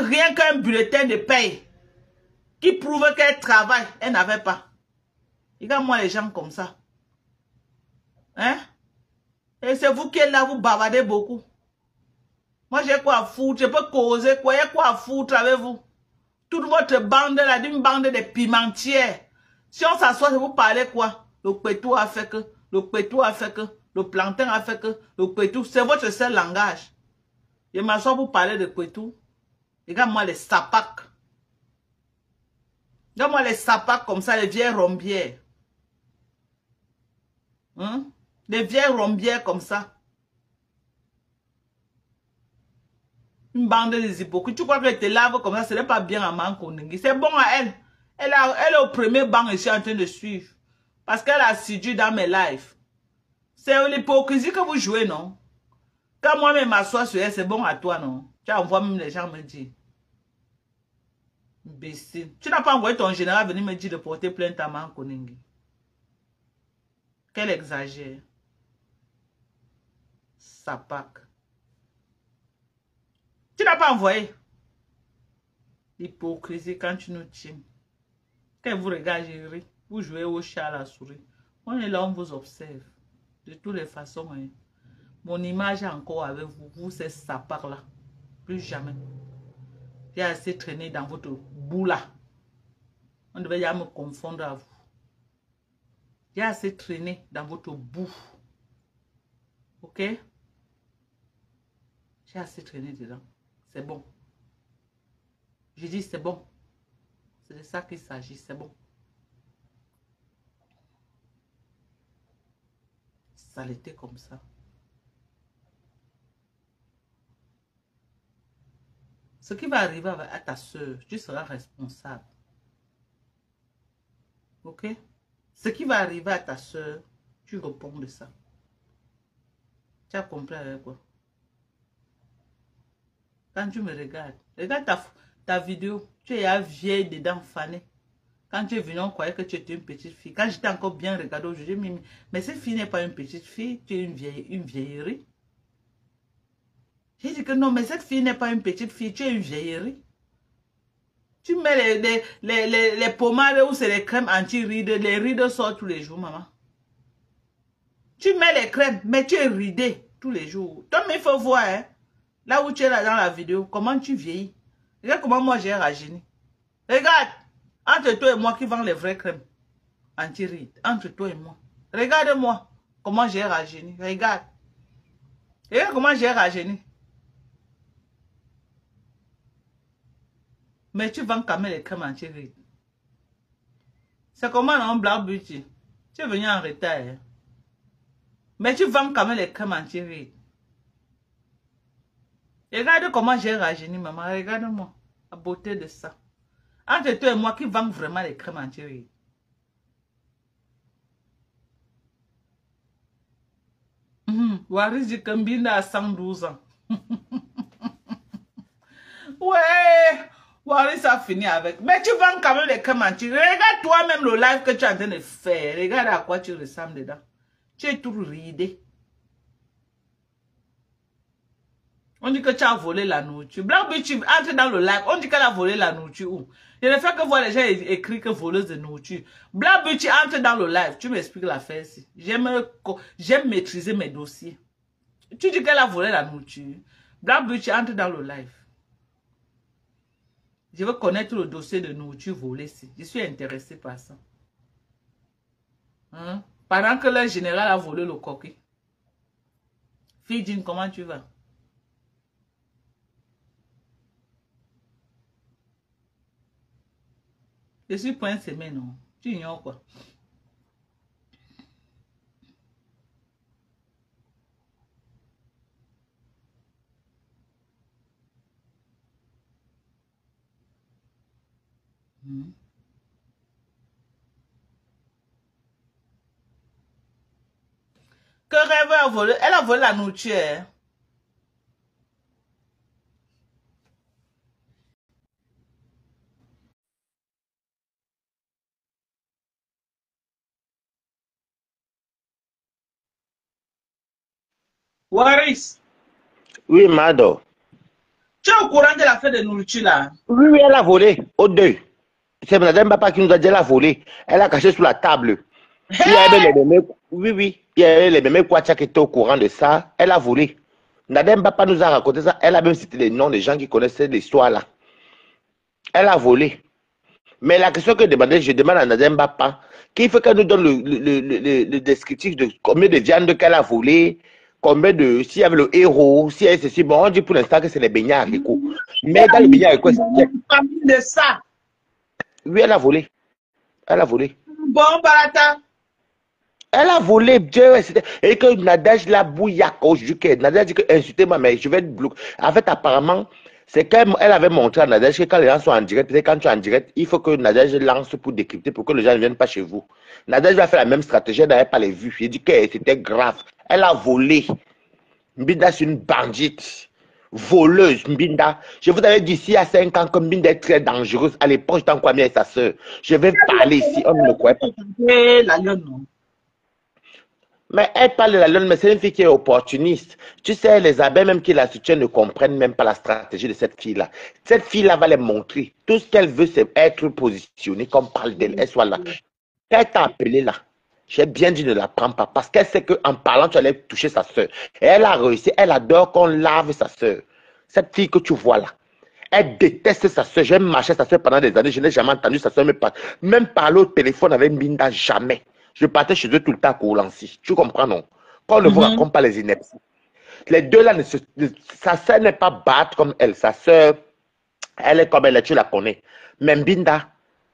rien qu'un bulletin de paye. Qui prouve qu'elle travaille. Elle n'avait pas. Regarde-moi les gens comme ça. Hein? Et c'est vous qui êtes là, vous bavardez beaucoup. Moi, j'ai quoi à foutre? Je peux causer quoi? Il y a quoi à foutre avec vous? Toute votre bande là, d'une bande de pimentières. Si on s'assoit, vous parlez quoi? Le pétou a fait que, le pétou a fait que, le plantain a fait que, le pétou, c'est votre seul langage. Je m'assois pour parler de pétou. Regarde-moi les sapacs. Regarde-moi les sapacs comme ça, les vieilles rombières. Hein? Les vieilles rombières comme ça. Une bande de hypocrites. Tu crois qu'elle te lave comme ça, ce n'est pas bien à Mankoningui. C'est bon à elle. Elle est au premier banc ici en train de suivre. Parce qu'elle a assidu dans mes lives. C'est l'hypocrisie que vous jouez, non? Quand moi-même m'assois sur elle, c'est bon à toi, non? Tu envoies même les gens me dire. Imbécile. Tu n'as pas envoyé ton général venir me dire de porter plainte à Mankoningui. Quel exagère. Sapac. Tu n'as pas envoyé. Hypocrisie quand tu nous tiens. Quand vous regardez, vous jouez au chat à la souris. On est là, on vous observe. De toutes les façons. Hein. Mon image est encore avec vous. Vous, c'est sapac là. Plus jamais. J'ai assez traîné dans votre boue là. On devait déjà me confondre à vous. J'ai assez traîné dans votre boue. Ok? J'ai assez traîné dedans. C'est bon. Je dis c'est bon. C'est de ça qu'il s'agit. C'est bon. Ça l'était comme ça. Ce qui va arriver à ta soeur, tu seras responsable. Ok? Ce qui va arriver à ta soeur, tu réponds de ça. Tu as compris avec quoi? Quand tu me regardes, regarde ta vidéo, tu es vieille dedans, fanée. Quand tu es venu, on croyait que tu étais une petite fille. Quand j'étais encore bien regardée aujourd'hui, mais cette fille n'est pas une petite fille, tu es une vieillerie. J'ai dit que non, mais cette fille n'est pas une petite fille, tu es une vieillerie. Tu mets les pommades ou c'est les crèmes anti-rides, les rides sortent tous les jours, maman. Tu mets les crèmes, mais tu es ridée tous les jours. Toi, mais il faut voir, hein, là où tu es là dans la vidéo, comment tu vieillis. Regarde comment moi j'ai rajeuni. Regarde, entre toi et moi qui vend les vraies crèmes anti-rides, entre toi et moi. Regarde-moi comment j'ai rajeuni. Regarde. Regarde comment j'ai rajeuni. Mais tu vends quand même les crèmes anti-rides. C'est comment non, Black Beauty? Tu es venu en retard. Hein? Mais tu vends quand même les crèmes anti-rides. Regarde comment j'ai rajeuni, maman. Regarde-moi. La beauté de ça. Entre toi et moi qui vends vraiment les crèmes anti-rides. Waris dit que Mbinda a 112 ans. Ouais. Waris a fini avec. Mais tu vends quand même les Kemanti. Regarde toi-même le live que tu es en train de faire. Regarde à quoi tu ressembles dedans. Tu es tout ridé. On dit que tu as volé la nourriture. Black Bitch, tu entres dans le live. On dit qu'elle a volé la nourriture où? Il ne fait que voir les gens écrire que voleuse de nourriture. Black Bitch, tu entres dans le live. Tu m'expliques l'affaire ici. J'aime maîtriser mes dossiers. Tu dis qu'elle a volé la nourriture. Black Bitch, tu entres dans le live. Je veux connaître le dossier de nourriture volée ici. Je suis intéressé par ça. Hein? Pendant que le général a volé le coquille. Fille, comment tu vas? Je suis point semé, non? Tu ignores quoi? Que Rêve a volé? Elle a volé la nourriture. Hein? Waris. Oui, Mado. Tu es au courant de l'affaire de nourriture là? Oui, oui, elle a volé. Au deux. C'est Madame Papa qui nous a dit qu'elle a volé. Elle a caché sous la table. Hey! Il y avait les mêmes. Oui, oui. Il y avait les mêmes Kwacha qui étaient au courant de ça. Elle a volé. Madame Papa nous a raconté ça. Elle a même cité les noms des gens qui connaissaient l'histoire là. Elle a volé. Mais la question que je demande à Nadem Papa, qu'il faut qu'elle nous donne le descriptif de combien de viande qu'elle a volé, combien de. S'il y avait le héros, si elle ceci. Bon, on dit pour l'instant que c'est les beignets haricots. Mais dans les beignets haricots, de ça. oui, elle a volé. Elle a volé. Bon, Barata. Elle a volé, Dieu, et que Nadège l'a bouillaque aujourd'hui. Nadège dit que insultez-moi, mais je vais être bloqué. En fait, apparemment, c'est qu'elle avait montré à Nadège que quand les gens sont en direct, peut-être quand tu es en direct, il faut que Nadège lance pour décrypter pour que les gens ne viennent pas chez vous. Nadège va faire la même stratégie, elle n'avait pas les vues. Il dit que c'était grave. Elle a volé. Mbinda, c'est une bandite. Voleuse, Mbinda. Je vous avais dit ici à 5 ans que Mbinda est très dangereuse. À l'époque, j'étais en quoi avec sa soeur. Je vais parler ici, on ne le croit pas. La lionne, non. Mais elle parle de la lionne, mais c'est une fille qui est opportuniste. Tu sais, les abeilles, même qui la soutiennent, ne comprennent même pas la stratégie de cette fille-là. Cette fille-là va les montrer. Tout ce qu'elle veut, c'est être positionnée, comme parle d'elle, elle soit là. Elle t'a appelé là. J'ai bien dit ne la prends pas, parce qu'elle sait qu'en parlant, tu allais toucher sa soeur. Et elle a réussi, elle adore qu'on lave sa soeur. Cette fille que tu vois là, elle déteste sa soeur. J'ai marché sa soeur pendant des années, je n'ai jamais entendu sa soeur même parler au téléphone avec Mbinda, jamais. Je partais chez eux tout le temps à Koulansi. Tu comprends, non? Quand on ne vous raconte pas les inepties. Les deux là, sa soeur n'est pas batte comme elle. Sa soeur, elle est comme elle, tu la connais. Mais Mbinda,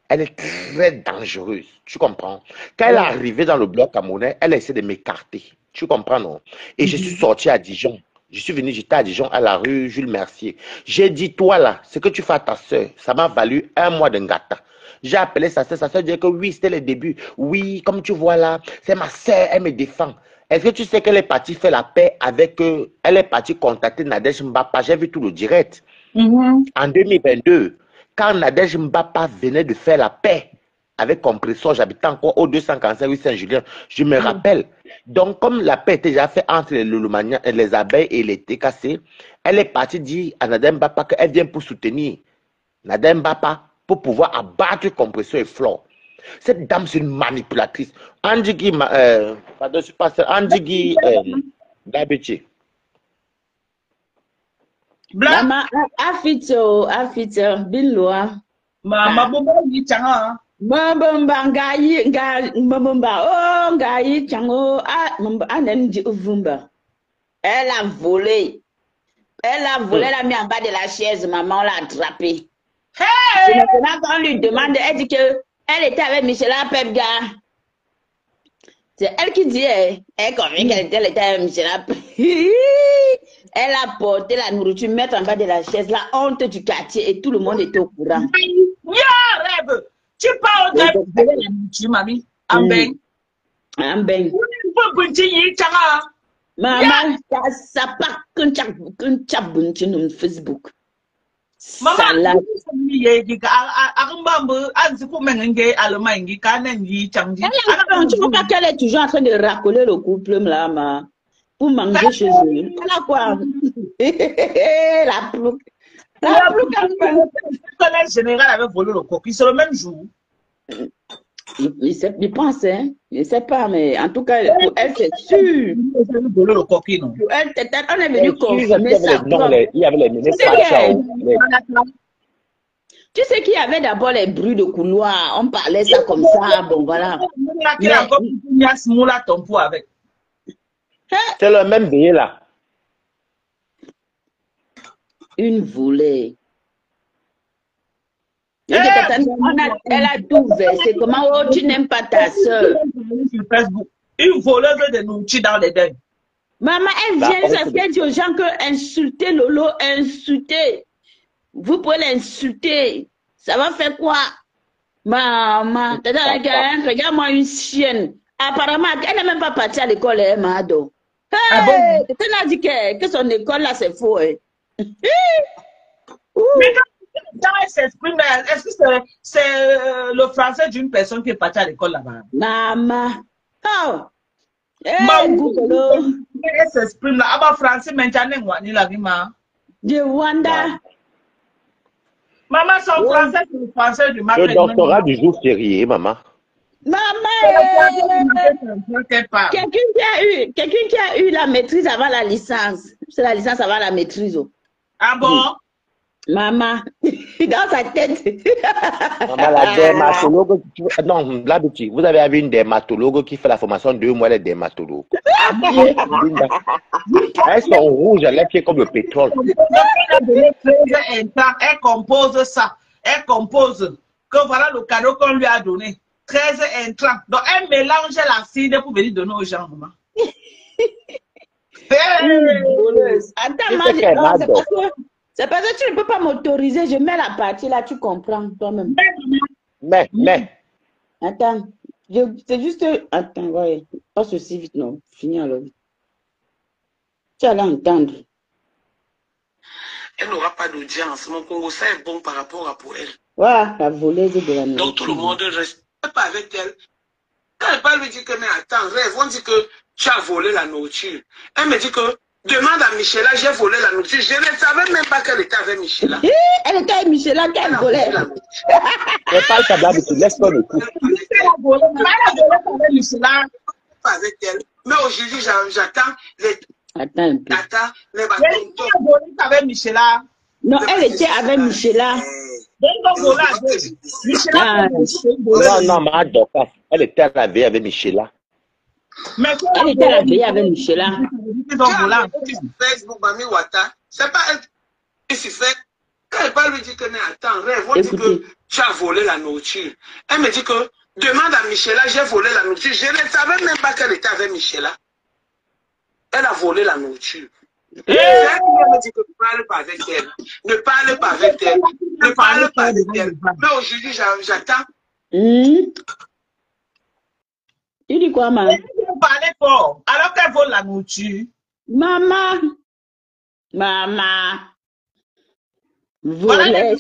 elle est très dangereuse. Tu comprends? Quand elle est arrivée dans le bloc camerounais, elle a essayé de m'écarter. Tu comprends, non? Et je suis sorti à Dijon. Je suis venu, j'étais à Dijon, à la rue Jules Mercier. J'ai dit, toi là, ce que tu fais à ta soeur, ça m'a valu 1 mois de ngata. J'ai appelé sa soeur disait que oui, c'était le début. Oui, comme tu vois là, c'est ma soeur, elle me défend. Est-ce que tu sais qu'elle est partie faire la paix avec eux? Elle est partie contacter Nadège Mbapa, j'ai vu tout le direct. En 2022, quand Nadège Mbapa venait de faire la paix avec Compressor, j'habitais encore au 245 rue Saint-Julien, je me rappelle. Donc, comme la paix était déjà faite entre les abeilles et les TKC, elle est partie dire à Nadège Mbapa qu'elle vient pour soutenir Nadège Mbapa pour pouvoir abattre Compressor et Flore. Cette dame, c'est une manipulatrice. Andy pardon, je suis pas Andy Dabiti. Mama, afito, bilwa. Mama, bomba yi changa. Mabomba ngayi chango, anemji uvumba. Elle a volé. Elle a volé, elle a mis en bas de la chaise, maman l'a attrapée. Hey! Maintenant, quand on lui demande, elle dit que elle était avec Michela Pepga. C'est elle qui dit, elle convient qu'elle était avec Michela Pepga. Elle a porté la nourriture, mettre en bas de la chaise, la honte du quartier, et tout le monde était au courant. Ya, rêve! Tu parles de la nourriture, mamie? En bain. En bain. Maman, ça part qu'un tchap bunchi sur Facebook. Salade. Tu vois pas qu'elle est toujours en train de racoler le couple là, pour manger chez eux. Elle a quoi? La plouque. La plouque. Le général avait volé le coquille, c'est le même jour. Il pense, hein? Je ne sais pas, mais en tout cas, pour elle, c'est sûr. Volé le coquille, non? Pour elle, on est venu confirmer ça. Il y avait les ministres. Tu sais qu'il y avait d'abord les bruits de couloir. On parlait ça comme ça. Bon, voilà. C'est le même billet là. Une volée. Elle a tout versé. Comment tu n'aimes pas ta soeur? Une voleuse de nourriture dans les dents. Maman, elle vient, elle dit aux gens que insulter Lolo, insulter. Vous pouvez l'insulter. Ça va faire quoi? Maman, regarde-moi une chienne. Apparemment, elle n'est même pas partie à l'école, hein, Mado. Hey, tu as dit que son école là, c'est faux. Hein? Mais quand elle s'exprime, est-ce que c'est le français d'une personne qui est partie à l'école là-bas? Maman. Oh. Elle s'exprime là. Ah bah, français, maintenant, ni la vie, ma. De Wanda. Maman, son français, c'est le français du matin. Le doctorat du jour férié, maman. Maman, quelqu'un qui a eu la maîtrise avant la licence. C'est la licence avant la maîtrise. Ah bon? Maman, dans sa tête. Maman, la dermatologue. Non, l'habitude. Vous avez vu une dermatologue qui fait la formation 2 mois, les dermatologues. Elles sont rouges, elles sont comme le pétrole. Elle compose ça. Elle compose que voilà le cadeau qu'on lui a donné. 13 intrants. Donc, elle mélange l'acide pour venir donner aux gens, maman. Attends, c'est parce que tu ne peux pas m'autoriser. Je mets la partie là, tu comprends toi-même. Mais. Attends, c'est juste. Attends, ouais. Pas ceci vite, non. Fini alors. Tu allais entendre. Elle n'aura pas d'audience. Mon Congo, ça est bon par rapport à pour elle. Ouais, la voleuse de la nourriture. Donc tout le monde ne reste pas avec elle. Quand elle parle, lui dit que, mais attends, rêve, on dit que tu as volé la nourriture. Elle me dit que, demande à Michela, j'ai volé la nourriture. Je ne savais même pas qu'elle était avec Michela. Elle était avec Michela, qu'elle volait. Ne parle pas d'habitude, laisse-toi le coup. Elle a volé avec Michela. Pas avec elle. Mais aujourd'hui, j'attends les... Attends un peu. Attends, les Elle a volé avec Michela. Non, elle était avec Michela. Non, ma docteur, elle était à la veille avec Michela. Elle était à la veille avec Michela. Facebook, Mami Wata, c'est pas elle qui s'y fait. Quand elle parle, lui dit que, mais attends, rêve, on dit que tu as volé la nourriture. Elle me dit que, demande à Michela, j'ai volé la nourriture. Je ne savais même pas qu'elle était avec Michela. Elle a volé la nourriture. Elle me dit que ne parle pas avec elle. Ne parle pas avec elle. Ne parle pas avec elle. Mais aujourd'hui, j'attends. Il dit quoi, maman? Elle parlait fort, alors qu'elle vole la nourriture. Maman. Voilà,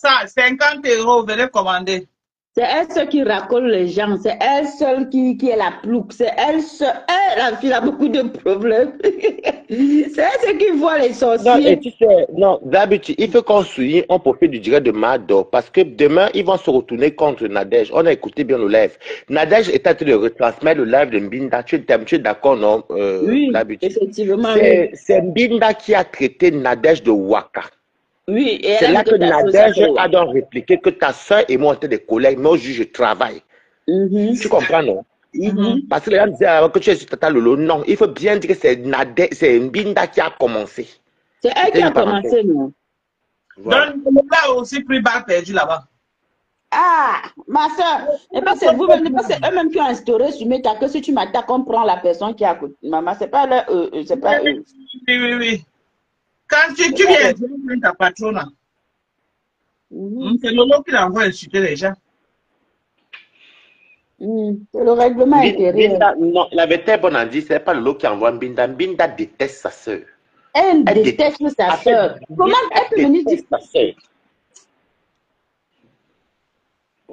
ça, 50 €, venez commander. C'est elle seule qui racole les gens. C'est elle seule qui est la plouque. C'est elle seule. Elle, la fille, a beaucoup de problèmes. C'est elle seule qui voit les sorciers. Non, et tu sais, non, d'habitude, il faut qu'on souligne, on profite du direct de Mado, parce que demain, ils vont se retourner contre Nadège. On a écouté bien le live. Nadège est en train de retransmettre le live de Mbinda. Tu es d'accord, non? Oui, effectivement. C'est Mbinda qui a traité Nadège de Waka. Oui, et c'est là que Nadège a donc répliqué que ta soeur et moi on était des collègues, mais aujourd'hui je travaille. Tu comprends, non? Parce que les gens disaient que tu es sur Tata Lolo. Non, il faut bien dire que c'est Nadège, c'est Mbinda qui a commencé. C'est elle qui a commencé, non? Voilà. Donc, on a aussi pris balle perdu là-bas. Ah, ma soeur, et pas c'est vous-même, c'est eux-mêmes qui ont instauré sur Meta que si tu m'attaques, on prend la personne qui a côté. Maman, c'est pas eux, c'est pas eux. Oui. Quand tu viens ta patronne, c'est Lolo qui l'envoie insulter les gens. C'est le règlement intérieur. Non, la vérité, bon, on dit, c'est pas Lolo qui envoie Mbinda. Mbinda déteste sa soeur. Elle déteste sa soeur. Comment elle peut venir dire sa soeur?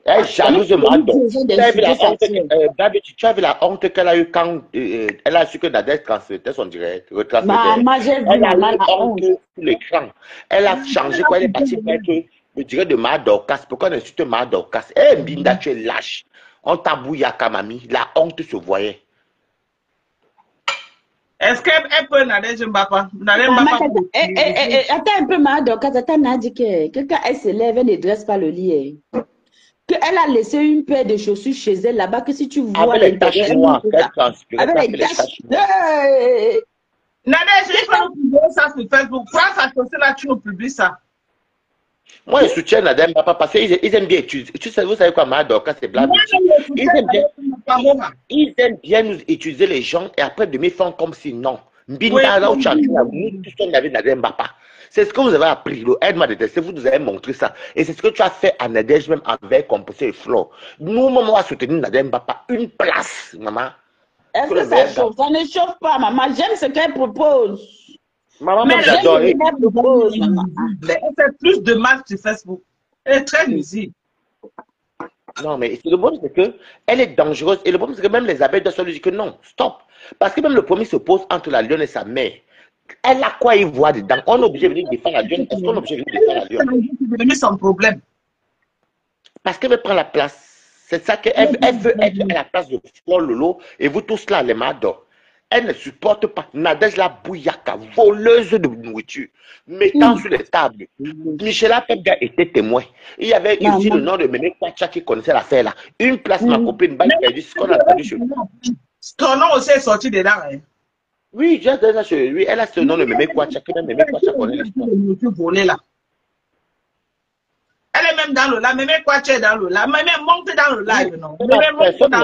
Elle est jalouse de Mado. Tu as vu la honte qu'elle a eue quand elle a su que Nadège transmettait son direct. Maman, j'ai vu maman la honte sur l'écran. Elle a changé quoi? Elle est partie pour être le direct de Madorcas. Pourquoi on insulte Madorcas? Eh, Binda, tu es lâche. On t'a bouillaka, mamie. La honte se voyait. Est-ce qu'elle peut Nadège Mbapa? Attends un peu, Madorcas. Attends, a dit que quelqu'un, elle se lève, elle ne dresse pas le lit. Elle a laissé une paire de chaussures chez elle là-bas que si tu vois avec les taches noires, avec les taches noires. Nadège, il faut nous publier ça sur Facebook. Pourquoi ça chaussure là, tu nous publies ça? Moi, je soutiens Nadège Mbapa parce qu'ils aiment bien utiliser. Vous savez quoi, Madorcas, c'est blague. Ils aiment bien nous utiliser les gens et après de me font comme si non. Mbinda, là où tu as vu, nous tous on avait Nadège Mbapa. C'est ce que vous avez appris. Aide-moi à détester, vous nous avez montré ça. Et c'est ce que tu as fait à Nadège, même avec Composé et Flo. Nous, maman, on a soutenu Nadège Mbapa. Une place, maman. Est-ce que ça chauffe? Ça ne chauffe pas, maman. J'aime ce qu'elle propose. Maman, moi, j'adore. Elle fait plus de mal sur Facebook. Elle est très nuisible. Non, mais le problème, c'est qu'elle est dangereuse. Et le problème, c'est que même les abeilles doivent se lui dire que non, stop. Parce que même le premier se pose entre la lionne et sa mère. Elle a quoi y voir dedans? On est obligé de venir défendre la lionne. Est-ce qu'on est obligé de venir défendre la lionne? C'est devenu son problème. Parce qu'elle veut prendre la place. C'est ça qu'elle veut être à la place de Flor Lolo et vous tous là, les Mado. Elle ne supporte pas Nadège la bouillaka, voleuse de nourriture, mettant sur les tables. Michela Pepga était témoin. Il y avait aussi le nom de Mémé Kwacha qui connaissait l'affaire là. Une place, ma copine, balle perdue, ce qu'on a entendu chez nous. Ton nom aussi est sorti dedans. Hein. Oui, j'ai déjà chez lui. Elle a ce nom de Mémé Kwacha, que même Mémé Kwacha connaît l'histoire. Elle est même dans le live. Mémé Kwacha est dans le live. Mémé monte dans le live. Non.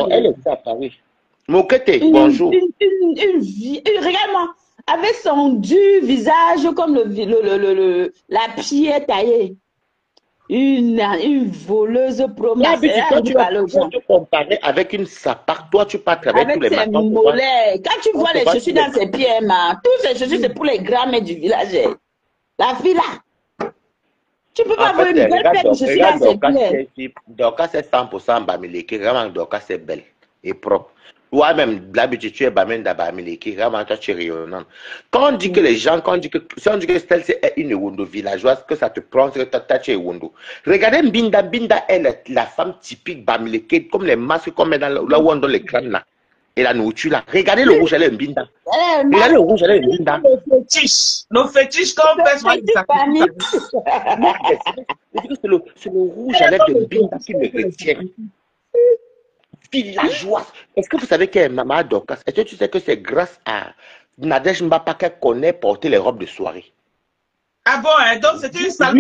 Elle est à Paris. Mokete, bonjour. Regarde-moi, avec son dur visage comme la pierre taillée. Une voleuse promesse. Quand tu te comparer avec une sapard, toi tu pars travailler tous les matins. Quand tu vois les chaussures dans ses pieds, tous ces chaussures c'est pour les grands-mères du village. La fille là. Tu peux pas avoir une belle paire de chaussures dans ses pieds. Dorcas c'est 100% Bamileke. Vraiment, Dorcas c'est belle et propre. Toi-même, d'habitude, tu es Bamenda Bamileke. Vraiment, toi, tu es rayonnante. Quand on dit que les gens, si on dit que Stella c'est une Wondo villageoise, que ça te prend, c'est que tu es Wondo. Regardez Mbinda. Mbinda est la femme typique Bamileke, comme les masques qu'on met là où on donne les crânes là. Et la nourriture là. Regardez le rouge à lèvres Mbinda. Regardez le rouge à lèvres Mbinda. Nos fétiches qu'on fait sur c'est le rouge à lèvres de Mbinda qui me retient. Villageoise. Est-ce que vous savez qu'elle est Maman Dorcas? Est-ce que tu sais que c'est grâce à Nadège Mbapa qu'elle connaît porter les robes de soirée? Ah bon, hein? Donc c'était une sale.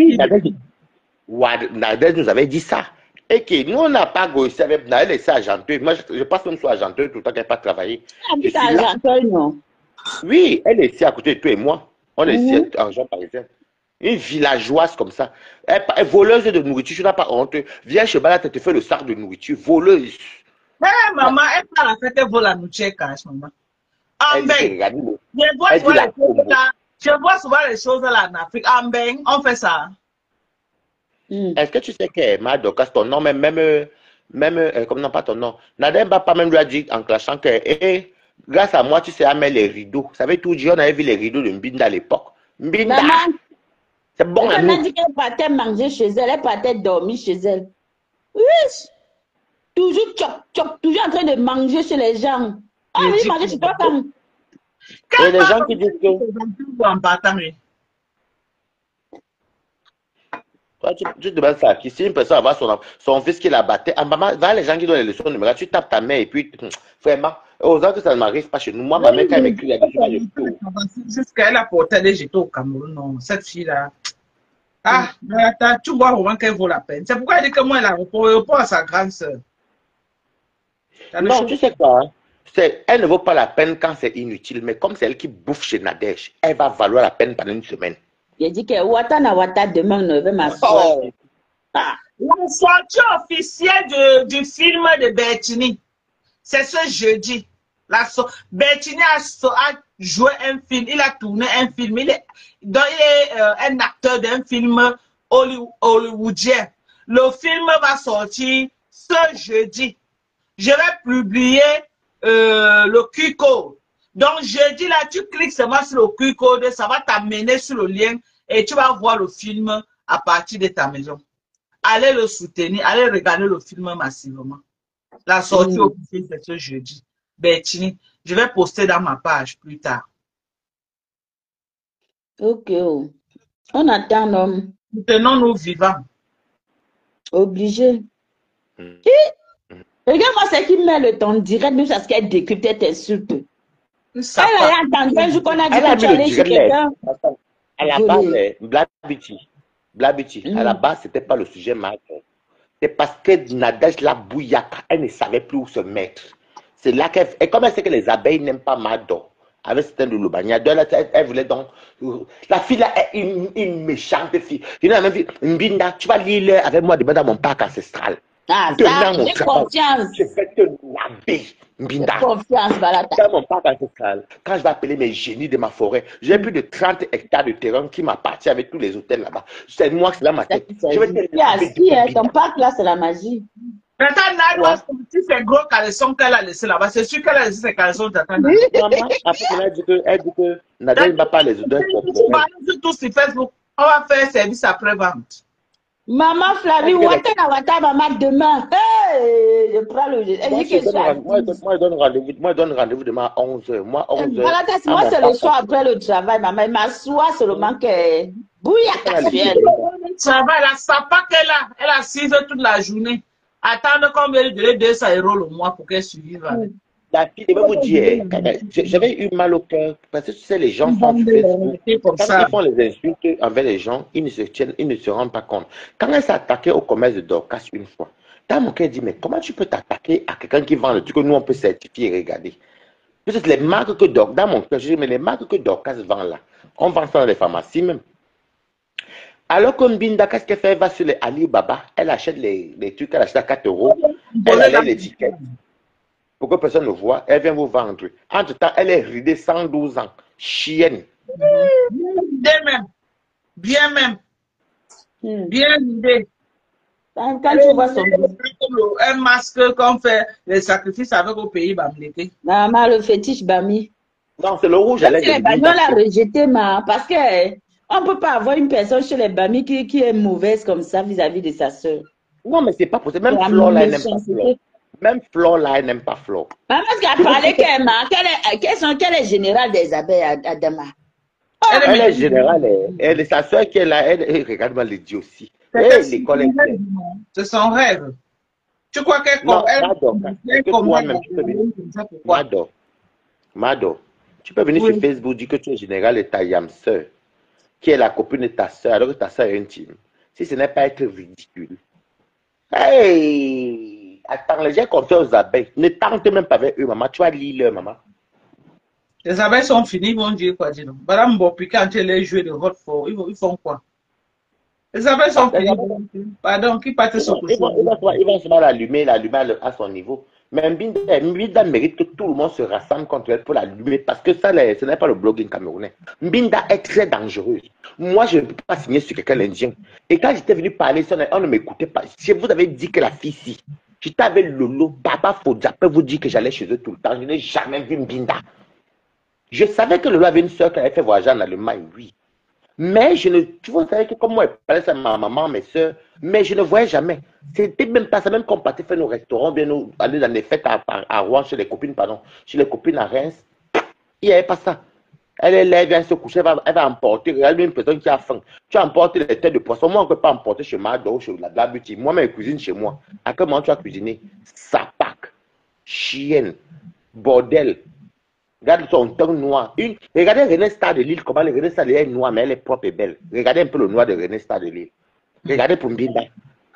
Oui, Nadège nous avait dit ça. Et que nous, on n'a pas gossé avec Nadège, elle est argenteuse. Moi, je passe même sur argenteuse tout le temps qu'elle n'a pas travaillé. Non? Oui, elle est ici à côté de toi et moi. On est ici en région parisienne. Une villageoise comme ça. Elle voleuse de nourriture, tu n'as pas honte. Viens chez Bala, tu te fais le sac de nourriture. Voleuse. Mais maman, elle parle en fait, elle vole la nourriture cash, maman. Je vois souvent les choses là en Afrique. En Beng, on fait ça. Est-ce que tu sais que Madorcas, ton nom, même comme non pas ton nom, Nadège Mbapa même lui a dit en clashant que grâce à moi, tu sais, à mettre les rideaux. Ça veut tout dire, on avait vu les rideaux de Mbinda à l'époque. Mbinda, c'est bon à nous. Elle a dit qu'elle partait manger chez elle, elle partait dormir chez elle. Oui. Toujours toujours en train de manger chez les gens. Ah oui, manger chez toi quand. Il y a des gens qui disent que. Tu te demandes ça. Si une personne a son fils qui la battait, va les gens qui donnent les leçons de numéro, tu tapes ta main et puis, vraiment, heureusement que ça ne m'arrive pas chez nous. Moi, ma mère, quand elle m'écrit, elle a dit c'est ce qu'elle a porté des jetés au Cameroun, non. Cette fille-là. Ah, tu vois vraiment qu'elle vaut la peine. C'est pourquoi elle dit que moi, elle a rapport à sa grande soeur. Non, tu sais quoi? Elle ne vaut pas la peine quand c'est inutile, mais comme c'est elle qui bouffe chez Nadège, elle va valoir la peine pendant une semaine. Il dit que Wata na Wata demain ne veut m'asseoir. La sortie officielle du film de Bertini, c'est ce jeudi. Bettini a joué un film, il a tourné un film, il est un acteur d'un film hollywoodien. Le film va sortir ce jeudi. Je vais publier le QR-code. Donc, jeudi, là, tu cliques seulement sur le QR-code, ça va t'amener sur le lien et tu vas voir le film à partir de ta maison. Allez le soutenir, allez regarder le film massivement. La sortie officielle, c'est ce jeudi. Bettini, je vais poster dans ma page plus tard. Ok. On attend, homme. Tenons-nous vivants. Obligé. Regarde-moi ce qui met le temps direct, même parce qu'elle décrypte, elle t'insulte. Elle a entendu un jour qu'on a dit que tu allais chez quelqu'un. À la base, Blabiti, à la base, c'était pas le sujet majeur. C'est parce que Nadège la bouillaka, elle ne savait plus où se mettre. C'est là qu'elle... Et comme elle sait que les abeilles n'aiment pas Mado, avec certains de l'Obania, elle voulait donc... La fille là est une méchante fille. Je n'ai même vu, Mbinda, tu vas lire avec moi dans mon parc ancestral. Ah, ça, j'ai confiance. Je vais te laver, Mbinda. Confiance, Balata. Dans mon parc ancestral, quand je vais appeler mes génies de ma forêt, j'ai plus de 30 hectares de terrain qui m'appartient avec tous les hôtels là-bas. C'est moi qui c'est là ma tête. Je vais te laver. Ton parc là, c'est la magie. Maintenant, Nadia, si c'est gros caleçon qu'elle a laissé là-bas, c'est sûr qu'elle a laissé ses caleçons d'attendre. Après, elle dit que Nadia ne va pas les odeurs. On va tout sur Facebook. On va faire service après-vente. Maman Flavie, maman demain. Hey, je prends le. Moi, je donne rendez-vous demain à 11h. Moi, 11h. Moi, c'est le soir après le travail, maman. Elle m'assoit seulement que. Bouillaka, le travail, la sapa qu'elle a. Elle a 6 heures toute la journée. Attendre combien de délai 200 € le mois pour qu'elle survive. La fille, je vais vous dire, j'avais eu mal au cœur parce que tu sais, les gens font sur Facebook. Quand ils font les insultes envers les gens, ils ne se rendent pas compte. Quand elle s'est attaquée au commerce de Dorcas une fois, dans mon cœur dit, mais comment tu peux t'attaquer à quelqu'un qui vend le truc que nous on peut certifier et regarder? Parce que les marques que Dorcas, dans mon cœur, je dis, mais les marques que Dorcas vend là, on vend ça dans les pharmacies même. Alors que Mbinda, qu'est-ce qu'elle fait? Elle va sur les Alibaba, elle achète les trucs, elle achète à 4 €, elle a l'étiquette. Pour que personne ne voit, elle vient vous vendre. Entre-temps, elle est ridée 112 ans. Chienne. Bien même. Bien même. Bien ridée. Quand tu vois son un masque qu'on fait les sacrifices avec au pays Bamlété. Maman, le fétiche Bami. Non, c'est le rouge. Les Bami, on l'a rejeté, parce que on ne peut pas avoir une personne chez les Bami qui est mauvaise comme ça vis-à-vis de sa soeur. Non, mais c'est pas possible. Même Flore là, elle n'aime pas Flore. Même Flore là, elle n'aime pas Flore. Maman, qu'elle parlait qu'elle est générale des abeilles à Dama. Elle est générale. Elle est sa soeur qui est là. Regarde-moi l'idiot aussi. C'est son rêve. Tu crois qu'elle Mado, tu peux venir sur Facebook dire que tu es général de ta yam soeur, qui est la copine de ta soeur, alors que ta soeur est intime. Si ce n'est pas être ridicule. Hey! Attends, les gens confiance aux abeilles. Ne tente même pas avec eux, maman. Tu vas lire leur maman. Les abeilles sont finies, ils vont dire quoi, dis donc. Madame Bopi, quand elle les jouer de Roquefort, ils font quoi? Les abeilles sont finies. Pardon, qui partait sur le choix? Ils vont se l'allumer à son niveau. Mais Mbinda mérite que tout le monde se rassemble contre elle pour l'allumer parce que ça, ce n'est pas le blogging camerounais. Mbinda est très dangereuse. Moi, je ne peux pas signer sur quelqu'un l'Indien. Et quand j'étais venu parler, on ne m'écoutait pas. Si vous avez dit que la fille ici, j'étais avec Lolo, Baba Fodja, peut vous dire que j'allais chez eux tout le temps. Je n'ai jamais vu Mbinda. Je savais que Lolo avait une soeur qui avait fait voyager en Allemagne, oui. Mais je ne, tu vois, que comme moi, je parlais à ma maman, mes soeurs, mais je ne voyais jamais. C'était même pas ça, même quand on partait faire nos restaurants, bien nous aller dans les fêtes à Rouen, chez les copines, pardon, chez les copines à Reims, il n'y avait pas ça. Elle est là, elle vient se coucher, elle va emporter, regarde une personne qui a faim. Tu emportes les têtes de poisson, moi on ne peut pas emporter chez Mado, chez la Beauty. Moi, mes cuisine chez moi. À quel moment tu as cuisiné? Sapac, chienne, bordel. Regarde son teint noir. Regardez René Star de Lille, comment le René Star de Lille est noir, mais elle est propre et belle. Regardez un peu le noir de René Star de Lille. Regardez pour Mbinda.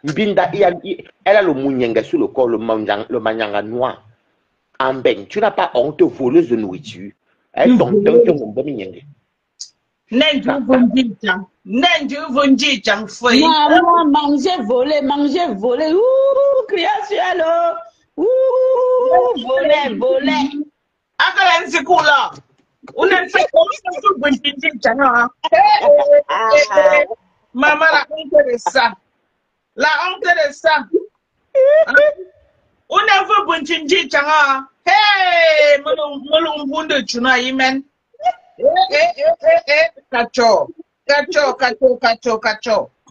Mbinda, elle a le mounyenga sur le corps, le manyanga noir. En beigne. Tu n'as pas honte voleuse de nourriture. Elle ton teint, tu mon bon mnyenge. Maman, manger, voler. Ouh, crier sur elle. Ouh, voler. Akala nzikula. Unafika mtu buntinji chana. Maman, la honte de ça. La honte de ça. On a vu buntinji chana. Hey, mulumbundo chuna imen. Kacho.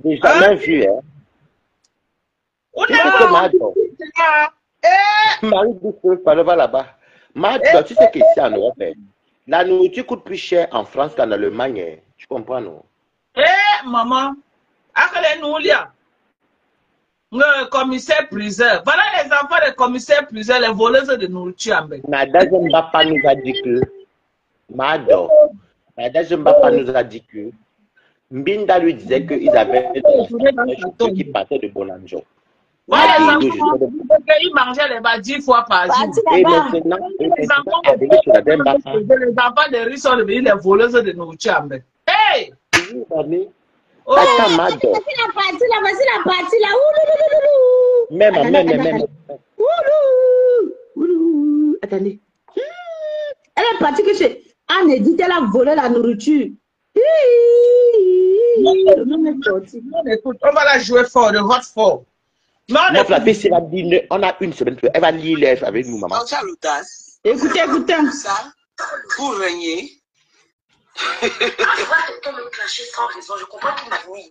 J'ai jamais vu, hein. On a vu Marie dit que va là-bas. Marie, tu sais qu'ici en Europe, la nourriture coûte plus cher en France qu'en Allemagne. Tu comprends, non? Maman, akale noulia. Le commissaire priseur. Voilà les enfants des commissaires priseurs, les voleurs de nourriture. Nada Zembapa nous a dit que, Nada Zembapa nous a dit que, Mbinda lui disait qu'ils avaient des qui partaient de Bonanjo. Voilà les enfants, ils mangeaient les bas 10 fois par jour. Et maintenant, les enfants de riz sont devenus les voleurs de nourriture. Hey! Attends, Mado. Voici la partie là. Même. Attendez. Elle est partie que chez Anne dit elle a volé la nourriture. On va la jouer fort, de hot fort. Notre la fille, on a une semaine, elle va lire avec nous, maman. Tu as l'audace. Écoutez. Ça, pour régner. Je vois quelqu'un me clasher sans raison. Je comprends qu'il m'admire.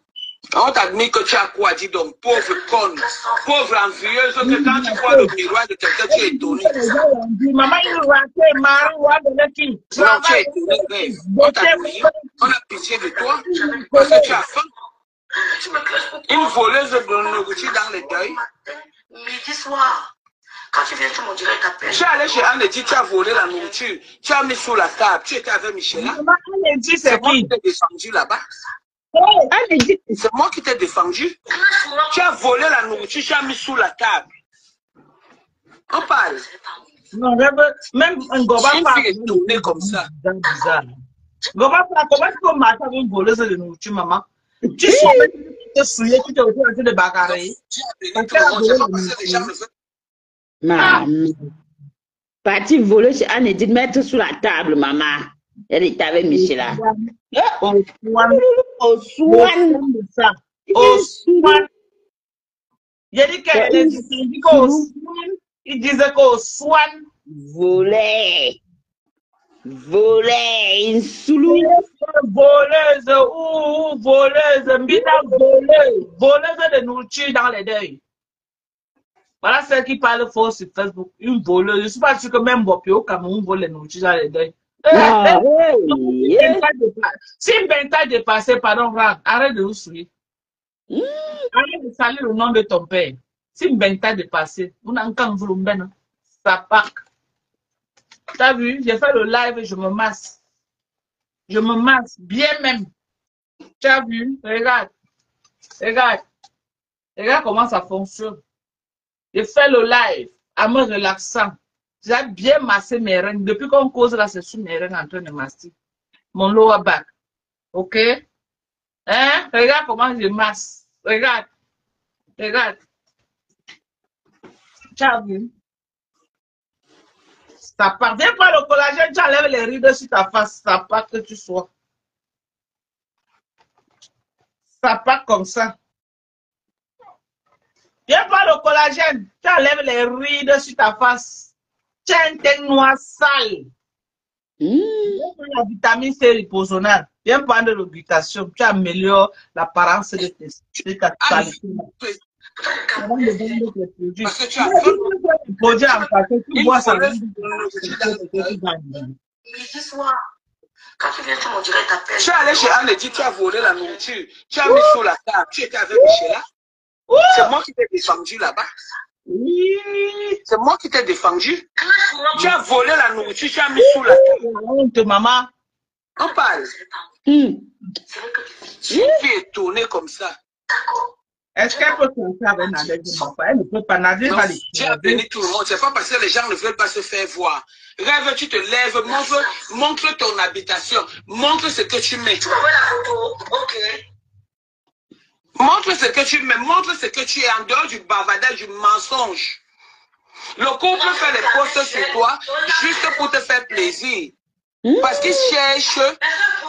On t'admire que tu as quoi dit donc, pauvre conne, pauvre envieuse, que quand tu vois le miroir de quelqu'un, tu es étonné. Maman, il nous a fait marre de qui? Non, tu es étonné. On t'admire, on a pitié de toi, parce que tu as faim. Une voleuse de nourriture dans les deuils. Midi soir. Quand tu viens, tu m'en dirais ta peine. Tu es allé chez Anne et dit, tu as volé la nourriture, tu as mis sous la table, tu étais avec Michela. C'est moi qui t'ai défendu là-bas. C'est moi qui t'ai défendu. Tu as volé la nourriture, tu as mis sous la table. On parle. Non, même un goba pas. Tu es étonné comme ça. Goba pas, comment tu peux mater avec une voleuse de nourriture, maman? Tu savais que tu te souillais, tu t'es en train de bagarrer. Parti voler chez Anne et dit mettre sur la table, maman. Elle est avec Michela. Au soin. Il a dit qu'elle dit qu'au soin. Il disait qu'au soin. Voler, une soulou. Voleuse, mbita voleuse de nourriture dans les deuils. Voilà celle qui parle fort sur Facebook. Une voleuse. Je ne suis pas sûr que même Bopi au Cameroun vole les nourritures dans les deuils. Si Benta dépassé, pardon, arrête de nous souiller. Arrête de saluer le nom de ton père. Si Benta dépassé, on a encore un ça part. T'as vu, j'ai fait le live et je me masse. Je me masse bien même. Tu as vu, regarde comment ça fonctionne. J'ai fait le live en me relaxant. J'ai bien massé mes reins. Depuis qu'on cause là, c'est sur mes reins en train de masser. Mon lower back. Ok? Hein? Regarde comment je masse. Regarde. Tu as vu? Ça part. Viens pas le collagène, tu enlèves les rides sur ta face. Ça part que tu sois. Ça part comme ça. Viens pas le collagène, tu enlèves les rides sur ta face. Tu as un teint noir sale. La vitamine C liposonale. Viens prendre l'obligation. Tu améliores l'apparence de ta qualité. Parce que tu as fait tu bois ça. Midi soir. Quand tu viens, tu m'en dirais ta peine. Tu es allé chez Anne et dit, tu as volé la nourriture. Tu as mis sous la table. Tu étais avec Michela. C'est moi qui t'ai défendu là-bas. C'est moi qui t'ai défendu. Tu as volé la nourriture, tu as mis sous la table. Honte, maman. On parle. Je suis étonné comme ça. Est-ce qu'elle peut se faire avec Nadège? Elle ne peut pas. Nadège va les tu as béni tout le monde. C'est pas parce que les gens ne veulent pas se faire voir. Rêve, tu te lèves, montre ton habitation. Montre ce que tu mets. Tu m'envoies la photo. Ok. Montre ce que tu mets. Montre ce que tu es en dehors du bavardage, du mensonge. Le couple fait les postes sur toi juste pour te faire plaisir. Parce qu'ils cherchent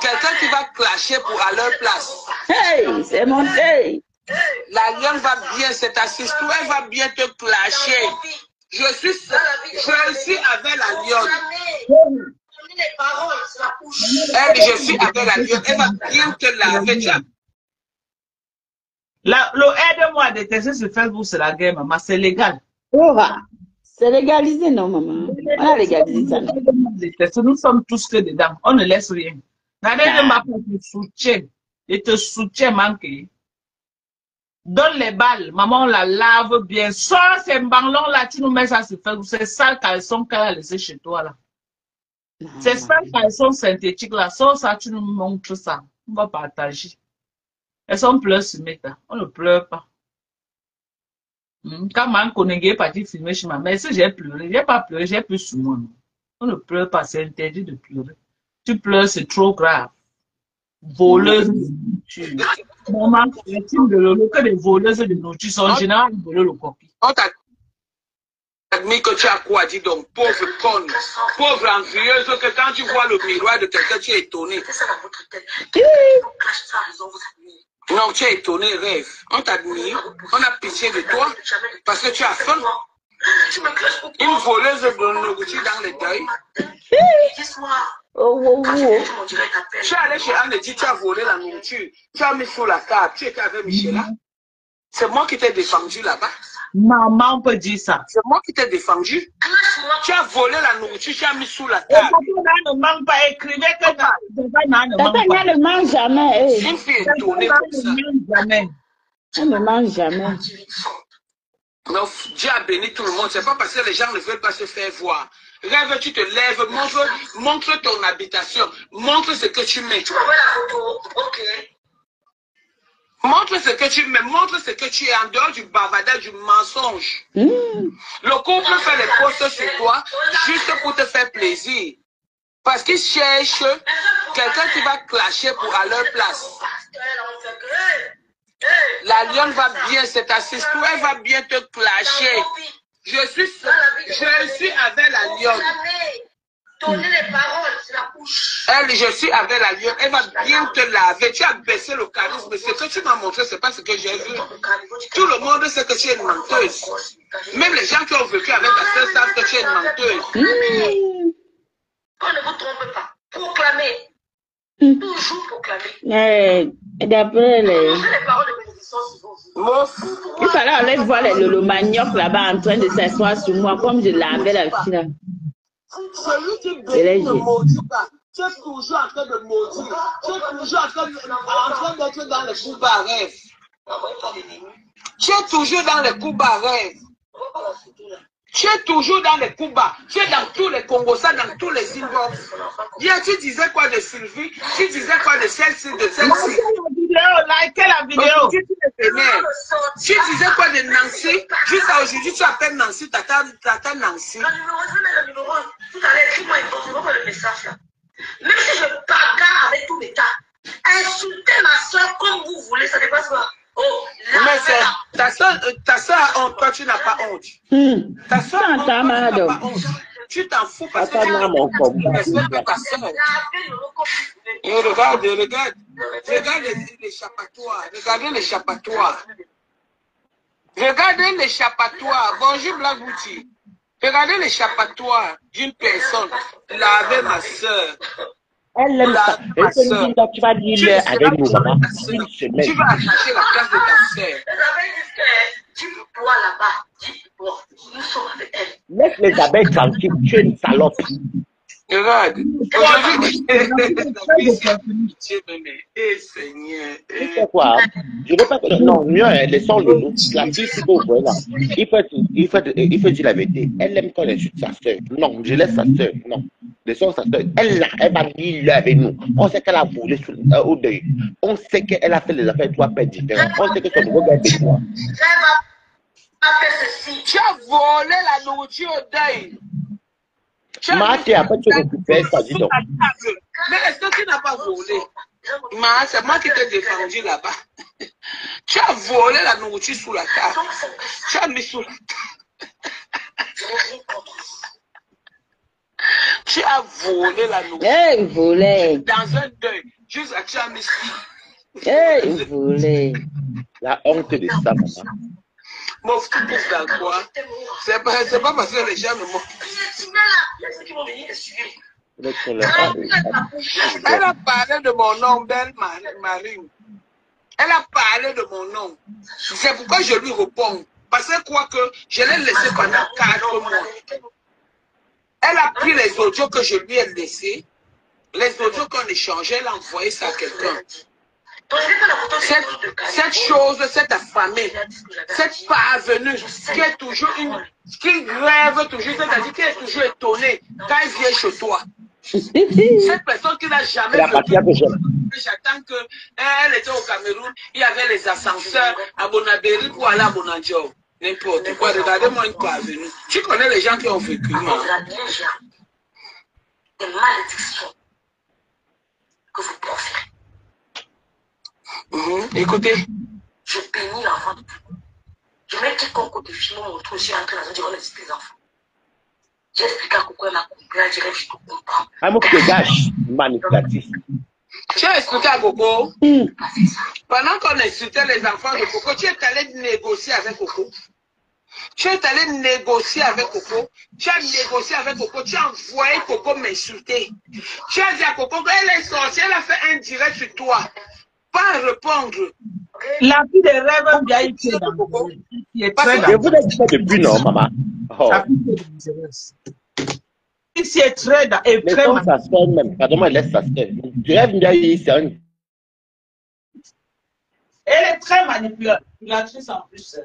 quelqu'un qui va clasher à leur place. Hey, c'est monté. La lionne va bien, cette assistante, elle va bien te clasher. Je suis avec la lionne. Je suis avec la lionne, elle va bien te laver. Aide-moi à détester ce Facebook, c'est la guerre, maman. C'est légal. C'est légalisé, non, maman? On a légalisé ça. Nous sommes tous que dedans. On ne laisse rien. Nadège ma te soutient. Et te soutient manqué. Donne les balles. Maman, on la lave bien. Sors ces ballons là, tu nous mets ça sur Facebook. C'est sale caleçon qu'elle a laissé chez toi là. C'est sale caleçon synthétique là. Sors ça, tu nous montres ça. On va partager. Elles sont pleures sur Meta. On ne pleure pas. Quand man Konenge est parti filmer chez ma mère, si j'ai pleuré, j'ai pas pleuré, j'ai plus sur moi. On ne pleure pas, c'est interdit de pleurer. Tu pleures, c'est trop grave. Voleuse de nourriture. Maman, les teams de Lolo, que des voleuses de nourriture sont généralement volées le coquille. On t'a admis que tu as quoi dit donc, pauvre conne, pauvre envieuse, que quand tu vois le miroir de quelqu'un, tu es étonné. Non, tu es étonné, rêve. On t'admire, on a pitié de toi, parce que tu as faim. Une voleuse de nourriture dans les deuils. Tu es allé chez Anne et dit, tu as volé la nourriture, tu as mis sous la table, tu étais avec Michela. C'est moi qui t'ai défendu là-bas. Maman, on peut dire ça. C'est moi qui t'ai défendu. Tu as volé la nourriture, tu as mis sous la table. Ne manque pas, écrivez que Tata ne mange jamais. Une fille étonnée comme ça. Elle ne mange jamais. Non, Dieu a béni tout le monde. C'est pas parce que les gens ne veulent pas se faire voir. Rêve, tu te lèves, montre ton habitation, montre ce que tu mets. Tu m'envoies la photo, ok. Montre ce que tu mets, montre ce que tu es en dehors du bavardage, du mensonge. Le couple fait les postes sur toi juste pour te faire plaisir. Parce qu'ils cherchent quelqu'un qui va clasher à leur place. La lionne va bien, cette assistante, elle va bien te clasher. Je suis avec la lionne. Tourner les paroles, c'est la bouche. Je suis avec la lionne, elle va bien te laver. Tu as baissé le charisme. Ce que tu m'as montré, ce n'est pas ce que j'ai vu. Tout le monde sait que tu es une menteuse. Même les gens qui ont vécu avec ta soeur savent que tu es une menteuse. On ne vous trompe pas. Proclamez. Toujours proclamer. D'après les paroles de bénédiction sur vous. il fallait aller voir le manioc là-bas en train de s'asseoir sur moi comme je lavais la fille là. Celui qui bénit ne maudit pas. Tu es toujours en train de maudire. Tu es toujours en train d'être dans les coups bas rêves. Tu es toujours dans les coups bas rêves. Tu es toujours dans les coups bas. Tu es dans tous les Congossas, dans tous les inbox. Hier, tu disais quoi de Sylvie? Tu disais quoi de celle-ci, de celle-ci? Likez la vidéo. Tu disais quoi de Nancy? Jusqu'à aujourd'hui, tu appelles Nancy, tata Nancy. Le numéro, tout à l'heure, écris-moi le message là. Même si je bagarre avec tout l'État, insultez ma soeur comme vous voulez, ça dépasse pas. Oh, mais ta soeur a honte, toi tu n'as pas honte. Ta soeur a honte, toi, tu n'as pas honte. Tu t'en fous parce que tu respectes ta soeur. Regarde l'échappatoire. Regardez l'échappatoire. Regardez l'échappatoire. Bonjour Black Bouti. Regardez l'échappatoire d'une personne. Laver ma soeur. Elle aime ça. Et celui là, tu vas dire avec nous, maman. Une semaine. Tu vas attacher la place de ta soeur. Tu peux boire là-bas. Nous sommes avec elle. Laisse les abeilles tranquilles. Tu es une salope. Regarde. Aujourd'hui, Seigneur. Tu sais quoi? Je veux pas que. Non, mieux, laissons le loup. La fille, si vous voyez là, il faut dire la vérité. Elle aime quand elle insulte sa soeur. Non, je laisse sa soeur. Non. Laissons sa soeur. Elle va venir avec nous. On sait qu'elle a volé au deuil. On sait qu'elle a fait les affaires trois pères différents. On sait que son nouveau gars est de toi. Tu as volé la nourriture au deuil. Marthe, après tu récupères ça, dis donc. Mais est-ce que tu n'as pas volé? C'est moi qui t'ai défendu là-bas. Tu as volé la nourriture sous la table. Tu as mis sous la table. a volé la nourriture. Eh, volé. Dans un deuil. Juste à Tchamis. Eh, volé. La honte de ça, maman. Mon frère pousse dans quoi? C'est pas parce que les gens me moquent. Elle a parlé de mon nom, belle Marine. Elle a parlé de mon nom. C'est pourquoi je lui réponds. Parce que quoi que je l'ai laissé pendant 4 mois. Elle a pris les audios que je lui ai laissés. Les audios qu'on échangeait, elle a envoyé ça à quelqu'un. Cette chose, cette affamée, cette parvenue qui est toujours qui rêve toujours, c'est-à-dire qui est toujours étonnée quand elle vient chez toi. Cette personne qui n'a jamais vu. J'attends qu'elle était au Cameroun, il y avait les ascenseurs à Bonabéry pour aller à Bonadjo. N'importe quoi, regardez-moi une parvenue. Tu connais les gens qui ont vécu, non? Des malédictions que vous proférez. Écoutez. Je bénis l'enfant de Dieu. Je mets quiconque au défi, mon retour, je suis entré dans un dire on existe les enfants. J'ai expliqué à Coco, elle m'a compris, elle dirait je peux comprendre. Un mot de gâche manipulatif. Tu as expliqué à Coco. Pendant qu'on insultait les enfants de Coco, tu es allé négocier avec Coco. Tu es allé négocier avec Coco. Tu as négocié avec Coco. Tu as envoyé Coco m'insulter. Tu as dit à Coco qu'elle est sortie, elle a fait un direct sur toi. Pas répondre. La vie des rêves bien ici dans Coco. Je vous ai dit ça depuis, non, maman? Oh. Ici est très laisse ça se faire même. Pardon, laisse ça se faire. Tu rêves bien ici. Elle est très manipulatrice en plus.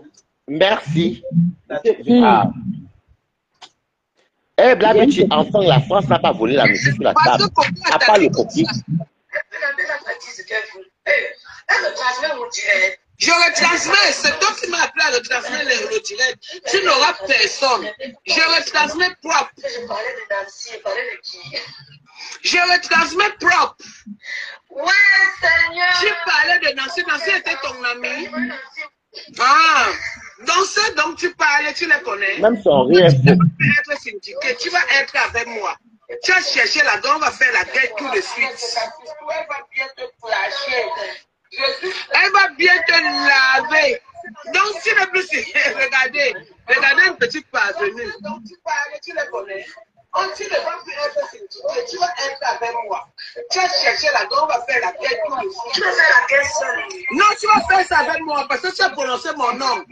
Merci. Ah. Eh, Blabuchi, enfin, la France n'a pas volé la musique sur la table. À part le coquille. Je retransmets, c'est toi qui m'as appelé à retransmettre le direct. Tu n'auras personne. Je retransmets propre. Je retransmets propre. Ouais, Seigneur. Tu parlais de Nancy. Nancy était ton ami. Ah, donc c'est donc tu parlais, tu les connais. Même son rire. Tu vas être syndiqué, tu vas être avec moi. Tu as cherché la guerre, on va faire la guerre tout de suite. Elle va bien te flasher. Elle va bien te laver. Donc tu n'es plus regardez une petite parvenue. Donc tu parles, tu les connais. Quand tu ne vas plus être syndiqué, tu vas être avec moi. Tu as cherché la guerre, on va faire la guerre tout de suite. Tu vas faire la guerre seule. Non, tu vas faire ça avec moi parce que tu as prononcé mon nom.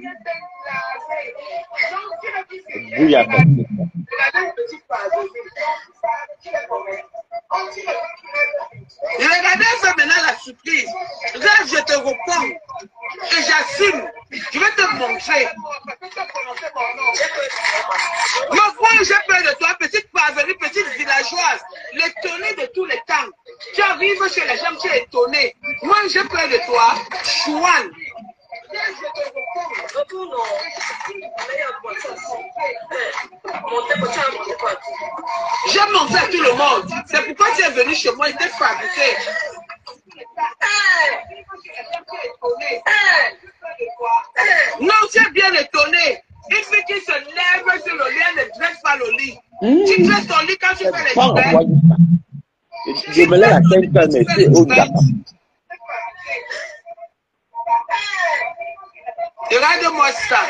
Regardez ça maintenant la surprise. Là, je te réponds et j'assume. Je vais te montrer. Mon frère, j'ai peur de toi, petite parvenue, petite villageoise, l'étonnée de tous les temps. Tu arrives chez les gens, tu es étonné. Moi, j'ai peur de toi, Chouane. J'ai montré à tout le monde. C'est pourquoi tu es venu chez moi, il était fabriqué. Non, tu es bien étonné. Une fille qui se lève sur le lit, elle ne dresse pas le lit. Tu dresses ton lit quand tu fais les choses. Je me lève à 5 heures, mais c'est au Gabon. Regarde-moi ça.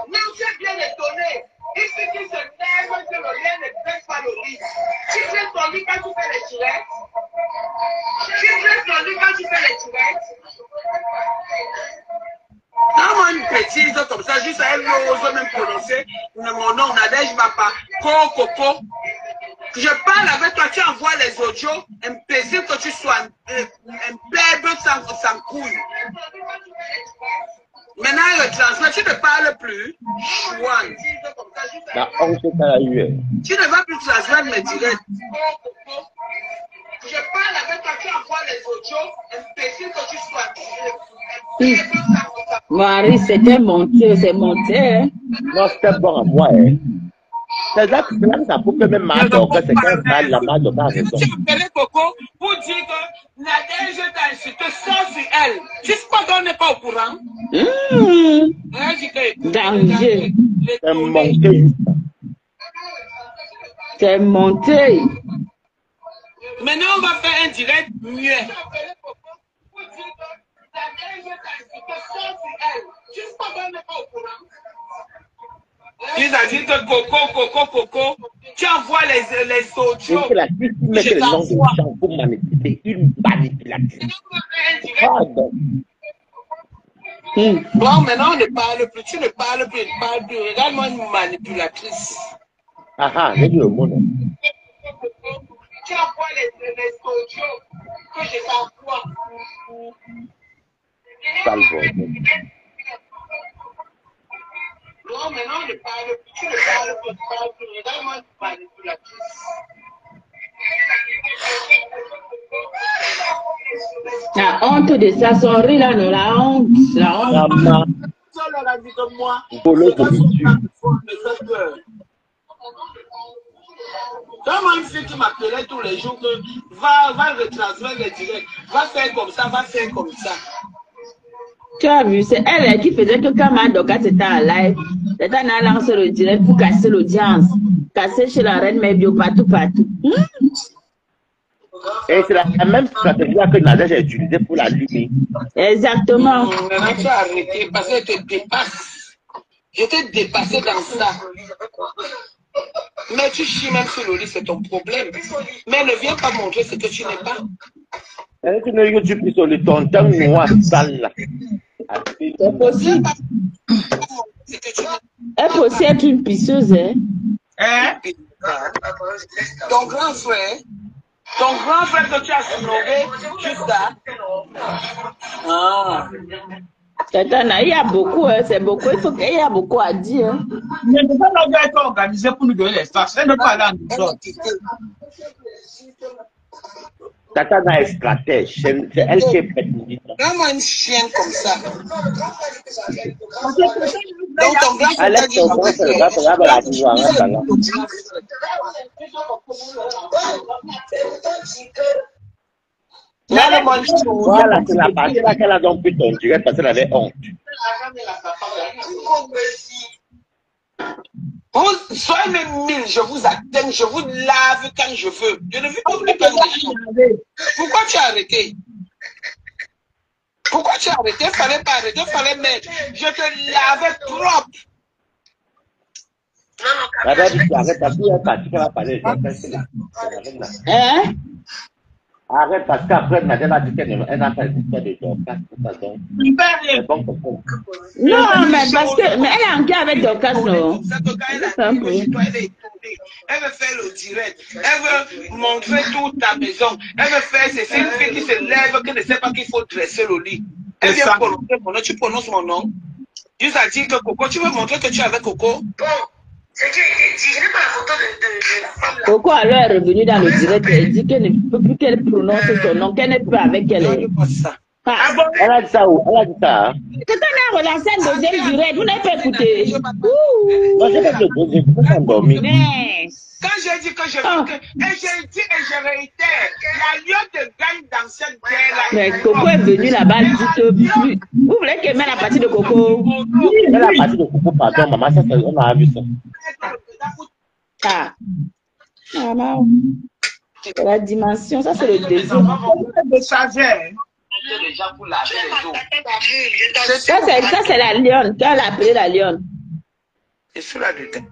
Non, tu es bien étonné. Il suffit qui se lève sur le lit, elle ne dresse pas le lit. Tu dresses ton lit quand tu fais les tirettes. Tu dresses ton lit quand tu fais les tirettes. Non, moi, une bêtise comme ça, juste à elle, n'ose même prononcer mon nom, Nadège va pas. Coco. Je parle avec toi, tu envoies les audios, imbécile que tu sois, un bébé sans couille. Maintenant, le transmet, tu ne parles plus. Chouane. Tu ne vas plus transmettre mes directs. Je parle avec toi, tu envoies les audios, imbécile que tu sois. Marie, c'était monté, c'est monté. Hein? Non, c'était bon à moi. Hein. C'est là que ça peut même mal d'orgue, c'est quand mal la mal d'orgue a raison. Tu appelles Coco pour dire que Nadège t'a insulté, sors sur elle. Tu sais pas qu'on n'est pas au courant? Danger. C'est monté. C'est monté. Maintenant, on va faire un direct mieux. Il a dit que Coco, tu envoies les sociaux. C'est la fille qui met le nom de Jean pour manipuler, une manipulatrice. Pardon. Bon, maintenant on ne parle plus, tu ne parles plus, Regarde-moi une manipulatrice. Ah, j'ai dit le mot. Tu envoies les sociaux que je t'envoie. Salve. Non, maintenant on ne parle plus, tu ne parles plus, Regarde-moi une manipulatrice. La honte de ça, son rire là, non, la honte. La honte. Maman. Bolo de Comment une fille qui m'appelait tous les jours que va retransmettre les directs, va faire comme ça, va faire comme ça. Tu as vu, c'est elle qui faisait que quand Madoka était en live, elle a lancé le direct pour casser l'audience, casser chez la reine Mebio partout. Et c'est la même stratégie que Nadège a utilisée pour l'allumer. Exactement. Maintenant, tu as arrêté parce que tu te dépasses. Je t'ai dépassé dans ça. Mais tu chies même sur le lit, c'est ton problème. Mais ne viens pas montrer ce que tu n'es pas. Et tu ne tu plus sur le tonton noir sale. C'est possible. Elle peut aussi être une pisseuse, hein? Ton grand frère que tu as snobé juste là. Ah. Il y a beaucoup, c'est beaucoup. Il y a beaucoup à dire. Mais nous allons être organisés pour nous donner l'espace. Elle ne parle pas à nous autres. Tatana est stratège. C'est elle qui est pétillante. Vraiment une chienne comme ça. Donc ton grand frère Alex, ton grand frère va la pouvoir. Voilà, c'est la partie là qu'elle a donc pu ton direct parce qu'elle avait honte. Vous soyez même 1000, je vous atteigne, je vous lave quand je veux. Je ne veux pas vous dépendre. Pourquoi tu as arrêté? Pourquoi tu as arrêté? Il ne fallait pas arrêter, il fallait mettre. Je te lavais propre. Madame, tu arrêtes parce qu'il y a une partie qu'elle va parler. Hein? Arrête parce qu'après, madame a dit qu'elle n'a pas l'histoire de Dorcas. Non, mais parce que mais elle est en guerre avec Dorcas, non? Elle veut faire le direct. Elle veut montrer toute ta maison. Elle veut faire c'est une fille qui se lève, qui ne sait pas qu'il faut dresser le lit. Elle vient prononcer mon nom. Tu prononces mon nom. Juste à dire que Coco, tu veux montrer que tu es avec Coco? C'est qui a été dit, je n'ai pas la photo de la femme là. Coco alors est revenue dans le direct et elle dit qu'elle ne peut plus qu'elle prononce son nom, qu'elle n'est plus avec elle. Elle a dit ça où? Elle a dit ça. Quand on a relancé un deuxième direct, vous n'avez pas écouté. Moi, j'ai pas le deuxième, je peux s'endormir. Quand j'ai dit que je veux que... Et j'ai dit et je réitère, la lionne te gagne dans cette guerre-là. Mais Coco est venu là-bas, elle dit que... Vous voulez qu'elle mette la partie de Coco? Elle a la partie de Coco, pardon, maman, ça, on a vu ça. Ah. Maman. La dimension, ça c'est le deuxième. Ça c'est la lionne. Tu as appelé la lionne. Je suis là-dedans.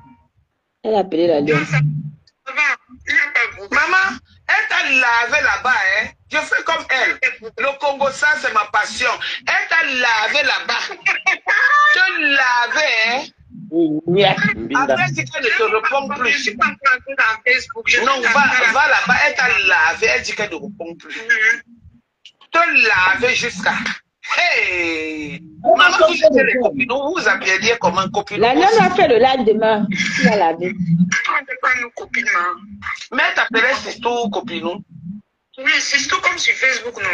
Elle a appelé la lionne. Maman, elle t'a lavé là-bas, hein? Je fais comme elle. Le Congo, ça, c'est ma passion. Elle t'a lavé là-bas. Te laver, hein? Après, si elle ne te répond plus. Non, va là-bas, elle t'a lavé, elle dit qu'elle ne répond plus. Te laver jusqu'à... Hey! Maman, vous êtes les copines, vous appeliez comment copine? La lionne a fait le lendemain. Tu as lavé. Mais t'appelais Sisto copine? Oui, c'est tout comme sur Facebook, non?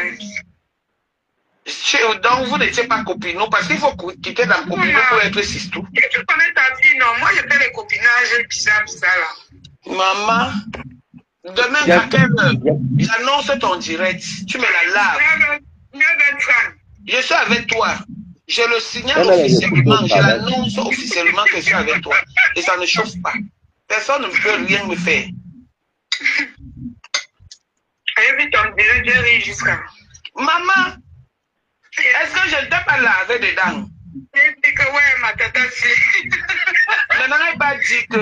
Donc, vous n'étiez pas copine, parce qu'il faut quitter la copine pour être Sisto. Et tu connais ta vie, non? Moi, j'ai fait les copinages bizarres là. Maman, demain, à quelle heure? J'annonce ton direct. Tu me la laves. Je suis avec toi. Je le signale officiellement. Je l'annonce officiellement que je suis avec toi. Et ça ne chauffe pas. Personne ne peut rien me faire. Et puis, ton dirait, je ris jusqu'à. Maman, est-ce que je ne t'ai pas lavé dedans? Elle dit que ouais, ma tata, c'est. Maintenant, elle n'a pas dit que,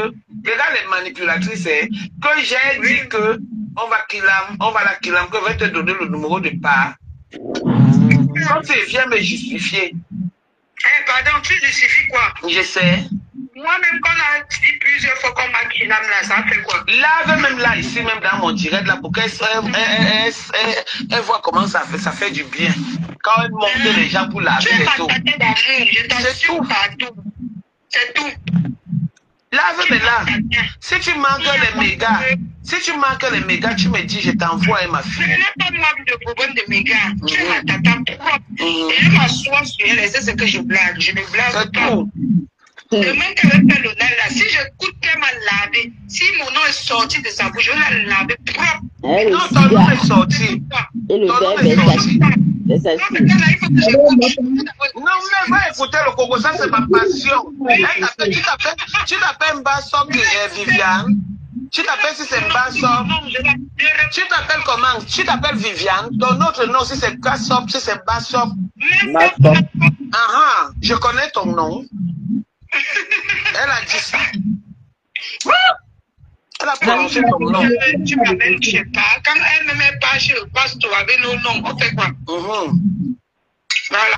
regarde les manipulatrices, que j'ai dit que on va la killer, que je vais te donner le numéro de part. Quand tu viens me justifier. Eh, pardon, tu justifies quoi? Je sais. Moi-même, quand on a dit plusieurs fois qu'on m'a killé là, ça fait quoi? Lave même là, ici, même dans mon direct, là, pour qu'elle voit comment ça fait du bien. Quand elle monte les gens pour laver les eaux. C'est tout. C'est tout. Lave-le là. Si tu manques les mégas, tu me dis, je t'envoie ma fille. Je n'ai pas marre de problème de mégas. Tu es ma tata propre. Et je m'assois sur elle, c'est ce que je blague. Je ne blague pas. C'est tout. Demain qu'elle va faire l'honneur là, si j'écoute qu'elle m'a lavé, si mon nom est sorti de sa bouche, je vais la laver propre. Non, ton nom est sorti. Et le Ton nom verbe est est sorti. sorti. Non, mais va écouter le Congo, ça c'est ma passion. Tu t'appelles Mbassop Viviane. Tu t'appelles si c'est Mbassop. Tu t'appelles comment? Tu t'appelles Viviane. Ton autre nom, si c'est Kassop, si c'est Mbassop. Je connais ton nom. Elle a dit ça. Elle a prononcé ton nom. Tu m'appelles, je ne sais pas. Quand elle ne met pas chez le pasteur avec nos noms, on fait quoi? Voilà.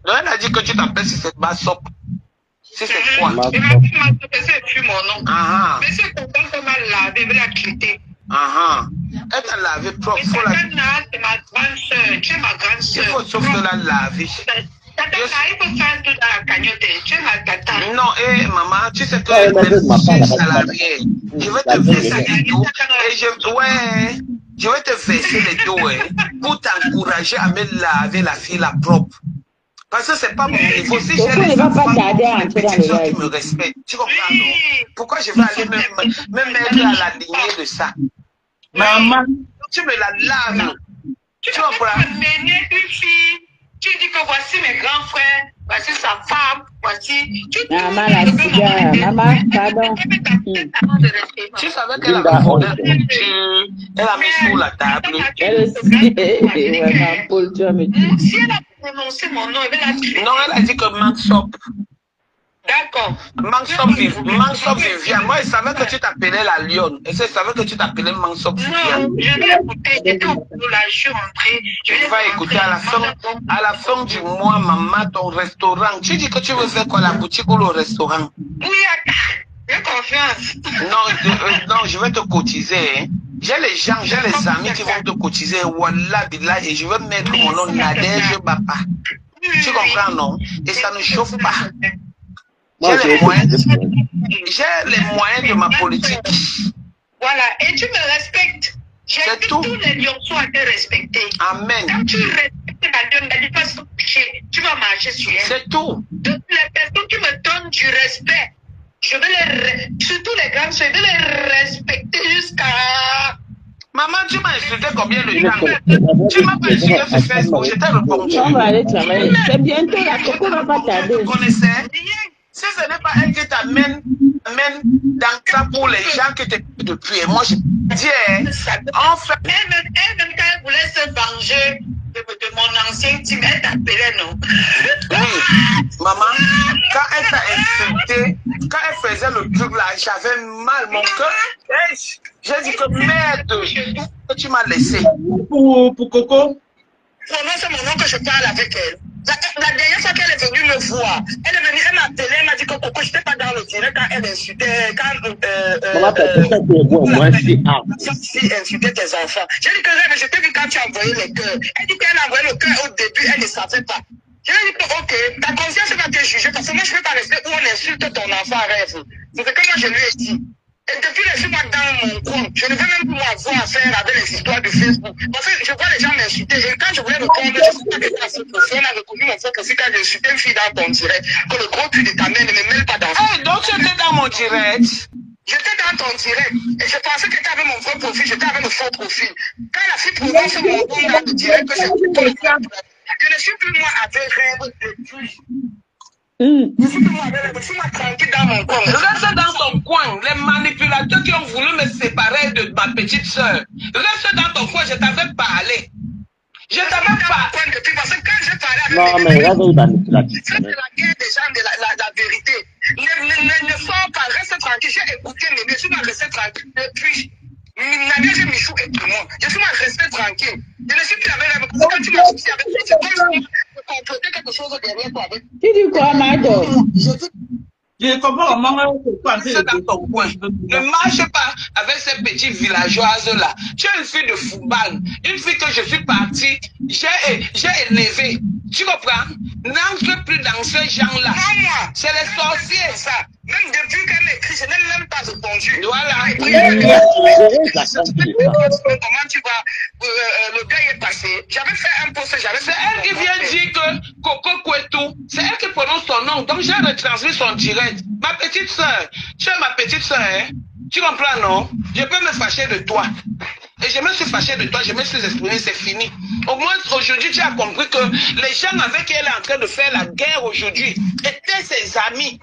Donc elle a dit que tu t'appelles si c'est Bassop. Si c'est quoi? Elle m'a dit que c'est mon nom. Mais c'est content qu'on m'a lavé, elle l'a quitté. Elle t'a lavé propre. C'est ma grande soeur. Tu es ma grande soeur. Il faut sauf de la laver. Tata, il faut faire tout dans la cagnotte. Tu es ma tata. Non, maman, tu sais que je suis salarié. Je vais te verser les dos. Et je vais te verser les dos pour t'encourager à me laver la fille la propre. Parce que c'est pas mon niveau. Si j'ai les enfants, les petits gens qui me respectent, tu comprends, non? Pourquoi je vais aller me mettre à la lignée de ça? Maman, tu me la laves. Tu comprends? Une fille. Tu dis que voici mes grands frères, voici sa femme, voici. Maman, la cigare, maman, pardon. Tu savais qu'elle avait volé la nourriture, elle a mis sur la table. Elle aussi, vraiment, Paul, tu vas me dire. Si elle a prononcé mon nom, elle a dit. Non, elle a dit que Mansop. D'accord. Mansop Viviane. Moi, je savais que tu t'appelais la Lionne. Et je savais que tu t'appelais Mansop Viviane. Non, je vais écouter. J'étais au boulot là, je suis rentrée. Je vais écouter à la fin du mois, maman, ton restaurant. Tu dis que tu veux faire quoi, la boutique ou le restaurant? Oui, j'ai confiance. Non, je vais te cotiser. J'ai les amis qui vont te cotiser. Wallah, billah, et je vais mettre mon nom Nadège Bapa. Tu comprends, non? Et ça ne chauffe pas. J'ai les moyens de ma politique. Voilà, et tu me respectes. J'ai dit tous les lionceaux à te respecter. Amen. Quand tu respectes la donne, n'allez pas se coucher. Tu vas marcher sur elle. C'est tout. Toutes les personnes qui me donnent du respect, je vais surtout les grands, je vais les respecter jusqu'à... Maman, tu m'as insulté combien de temps? Tu m'as pas insulté sur Facebook, je t'ai répondu. On va aller travailler. C'est bientôt, la coco va pas tarder. Tu connaissais? Si ce n'est pas elle qui t'amène dans ça pour les gens qui t'écoutent depuis. Et moi, je dis, en fait. Elle-même, quand elle voulait se venger de mon ancien team, elle t'appelait, non? Oui, maman, quand elle t'a insulté, quand elle faisait le truc là, j'avais mal mon cœur. J'ai dit que merde, que tu m'as laissé. Pour Coco? C'est mon nom que je parle avec elle. La dernière fois qu'elle est venue me voir, elle est venue, elle m'a appelé, elle m'a dit que Coco, je n'étais pas dans le direct quand elle insultait, si insultait tes enfants. J'ai dit que je t'ai vu quand tu as envoyé les cœurs. Elle dit qu'elle a envoyé le cœur au début, elle ne savait pas. Je lui ai dit que ok, ta conscience va te juger parce que moi je ne peux pas rester où on insulte ton enfant à rêve. C'est ce que moi je lui ai dit. Et depuis laissez-moi dans mon coin, je ne veux même plus avoir affaire avec les histoires de Facebook. Parce que je vois les gens m'insulter. Et quand je voulais répondre, je sais pas que c'est assez profond. On a reconnu mon frère que si quand j'ai insulté une fille dans ton direct, que le gros cul de ta mère ne me mêle pas dans ça. Donc tu étais dans mon direct. J'étais dans ton direct. Et je pensais que tu avais mon vrai profil, j'étais avec le faux profil. Quand la fille prononce mon nom dans le direct, que c'est pour le je ne suis plus moi avec rêve depuis. Je suis moi tranquille dans mon coin. Reste dans ton coin. Les manipulateurs qui ont voulu me séparer de ma petite soeur. Reste dans ton coin, je t'avais parlé. Je t'avais parlé. Depuis, parce que quand je parlais avec Non, mais là, il manipulatif. ça, c'est la guerre des gens de la vérité. Ne sors pas, reste tranquille. J'ai écouté mes biens, je suis mal resté tranquille depuis. Nadia Michou et tout le monde. Je suis mal resté tranquille. Je ne suis plus avec elle. Quand tu m'as dit qu'il y avait comploté quelque chose derrière toi. Tu dis quoi, Mardo? Je comprends comment C'est dans ton coin. Ne marche pas avec ces petits villageoises-là. Tu es une fille de football. Une fille que je suis partie, j'ai élevé. Tu comprends? N'entre plus dans ces gens-là. Non, moi. C'est les sorciers. Ça. Même depuis qu'elle m'écrit, je n'ai même pas répondu. Voilà. Comment tu vas? Le gars est passé. J'avais fait un post, j'avais fait. C'est elle qui vient dire que Coco Kwetu, c'est elle qui prononce son nom. Donc j'ai retransmis son direct. Ma petite soeur, tu es ma petite soeur, hein? Tu comprends, non? Je peux me fâcher de toi. Et je me suis fâché de toi, je me suis exprimé, c'est fini. Au moins, aujourd'hui, tu as compris que les gens avec qui elle est en train de faire la guerre aujourd'hui étaient ses amis.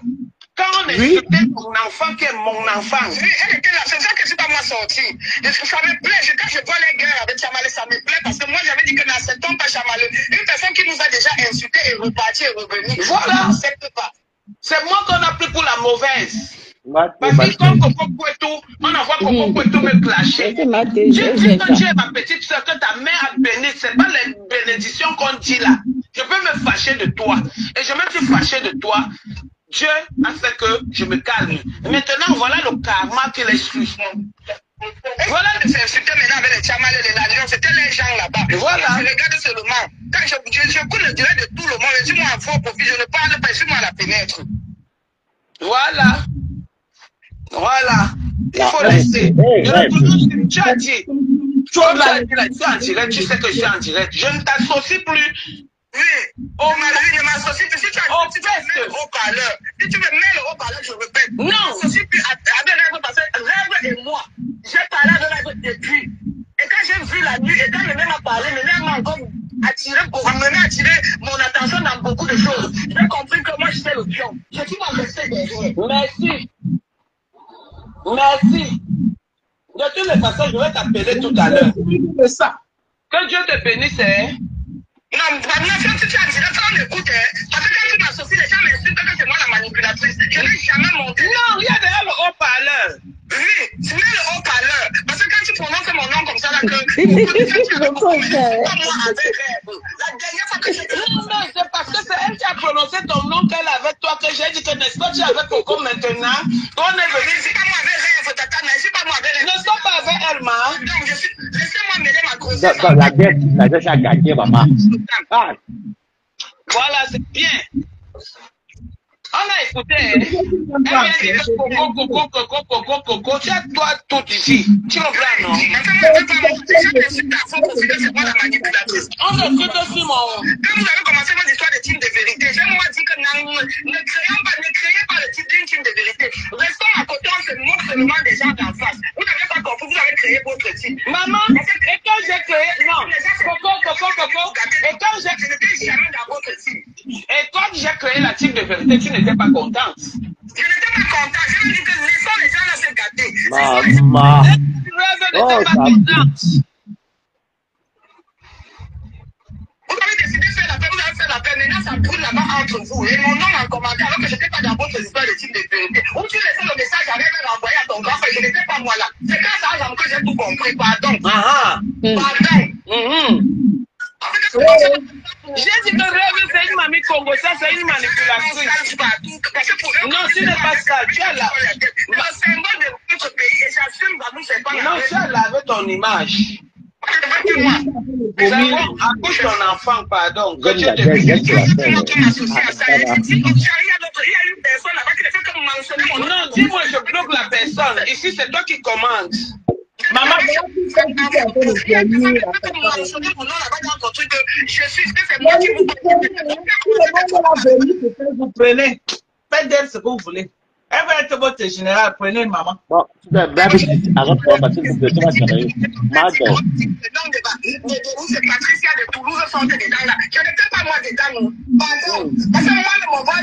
Quand on insultait mon enfant qui est mon enfant. Oui, elle était là, c'est ça que je suis pas moi sorti. Ça me plaît, quand je vois les guerres avec Chamalé, ça me plaît parce que moi j'avais dit que n'acceptons pas Chamalé. Une personne qui nous a déjà insulté et reparti et revenu. Voilà. Je n'accepte pas. C'est moi qu'on a pris pour la mauvaise. Parce que Parce comme Coco Kwetu, on envoie Coco Kwetu me clasher. Je dis que tu es ma petite soeur, que ta mère a béni. C'est pas les bénédictions qu'on dit là. Je peux me fâcher de toi. Et je me suis fâché de toi. Dieu a fait que je me calme. Maintenant, voilà le karma qui les suit. Voilà de s'insulter maintenant avec les Chamalé et les Lalions, c'était les gens là-bas. Voilà. Je regarde seulement. Quand je coule le direct de tout le monde, je dis moi en faux profit, je ne parle pas, je suis moi à la pénètre. Voilà. Voilà. Il faut laisser. Tu as dit. Tu es en direct, tu sais que je suis en direct. Je ne t'associe plus. Oui, oh Marie, je m'associe plus. Si tu mets le haut-parleur, si tu me mets le haut-parleur, je répète. Non. Je m'associe plus avec Rêve parce que Rêve et moi, j'ai parlé de Rêve depuis. Et quand j'ai vu la nuit, et quand le mec m'a parlé, le mec m'a encore attiré mon attention dans beaucoup de choses. J'ai compris que moi, j'étais le pion. Je suis pas resté derrière. Merci. Merci. De toutes les façons, je vais t'appeler tout à l'heure. C'est ça. Que Dieu te bénisse, hein? Non, maintenant, si tu as dit, on écoute, parce que quand tu m'associes, les gens m'insultent que c'est moi la manipulatrice. Je n'ai jamais monté. Non, il y a derrière le haut-parleur. Oui, tu mets le haut-parleur. Parce que quand tu prononces mon nom comme ça, là, que tu as beaucoup, mais pas moi avec Rêve. La dernière fois que j'ai dit. Non, non, c'est parce que c'est elle qui a prononcé ton nom qu'elle est avec toi que j'ai dit que n'est-ce pas tu es avec Coco maintenant. On est venu. Je ne suis pas moi avec Rêve, Tata, je ne suis pas moi avec Rêve. Ne sois pas avec elle, ma. Donc, laissez-moi mêler ma grossesse. dans la guerre a gagné, maman. Ah. Voilà, c'est bien. On a écouté. Elle vient dire Coco. Tu as toi tout ici. Tu comprends, non? On écoute aussi, mon. Quand vous avez commencé votre histoire de team de vérité, j'aimerais dire que ne créez pas le type d'une team de vérité. Restons à côté, on se montre seulement des gens d'en face. Vous n'avez pas compris, vous avez créé votre team. Maman, et quand j'ai créé. Non, Coco. Et quand j'ai. Je n'étais jamais dans votre team. Et quand j'ai créé la team de vérité, tu n'étais pas contente. Je n'étais pas content. Je veux dire que laissons les gens là se gâter. Maman. Tu n'étais pas contente. Vous avez décidé de faire la paix, vous avez fait la paix. Maintenant, ça brûle là-bas entre vous. Et mon nom en commentaire, alors que je n'étais pas dans votre histoire de team de vérité. Où tu laissais le message, j'avais même envoyé à ton grand frère, je n'étais pas moi là. C'est quand ça arrive que j'ai tout compris. Pardon. Pardon. J'ai dit que Rêve, c'est une mamie Congo, ça c'est une manipulatrice. Non, tu n'es pas ça, tu es là. Le symbole de notre pays, et j'assume que nous, c'est pas la Non, tu es là avec ton image. C'est bon, accouche ton enfant, pardon. Que Dieu te bénisse. Non, dis-moi, je bloque la personne. Ici, c'est toi qui commandes. Maman, vous prenez. Faites d'elle ce que vous voulez. Elle va être votre général. Prenez maman. Bon, arrête parce que vous pouvez pas travailler. Mardo. C'est Patricia de Toulouse, sont dedans là. Je n'étais pas moi dedans, non. Pardon. Parce que moi, mon voix,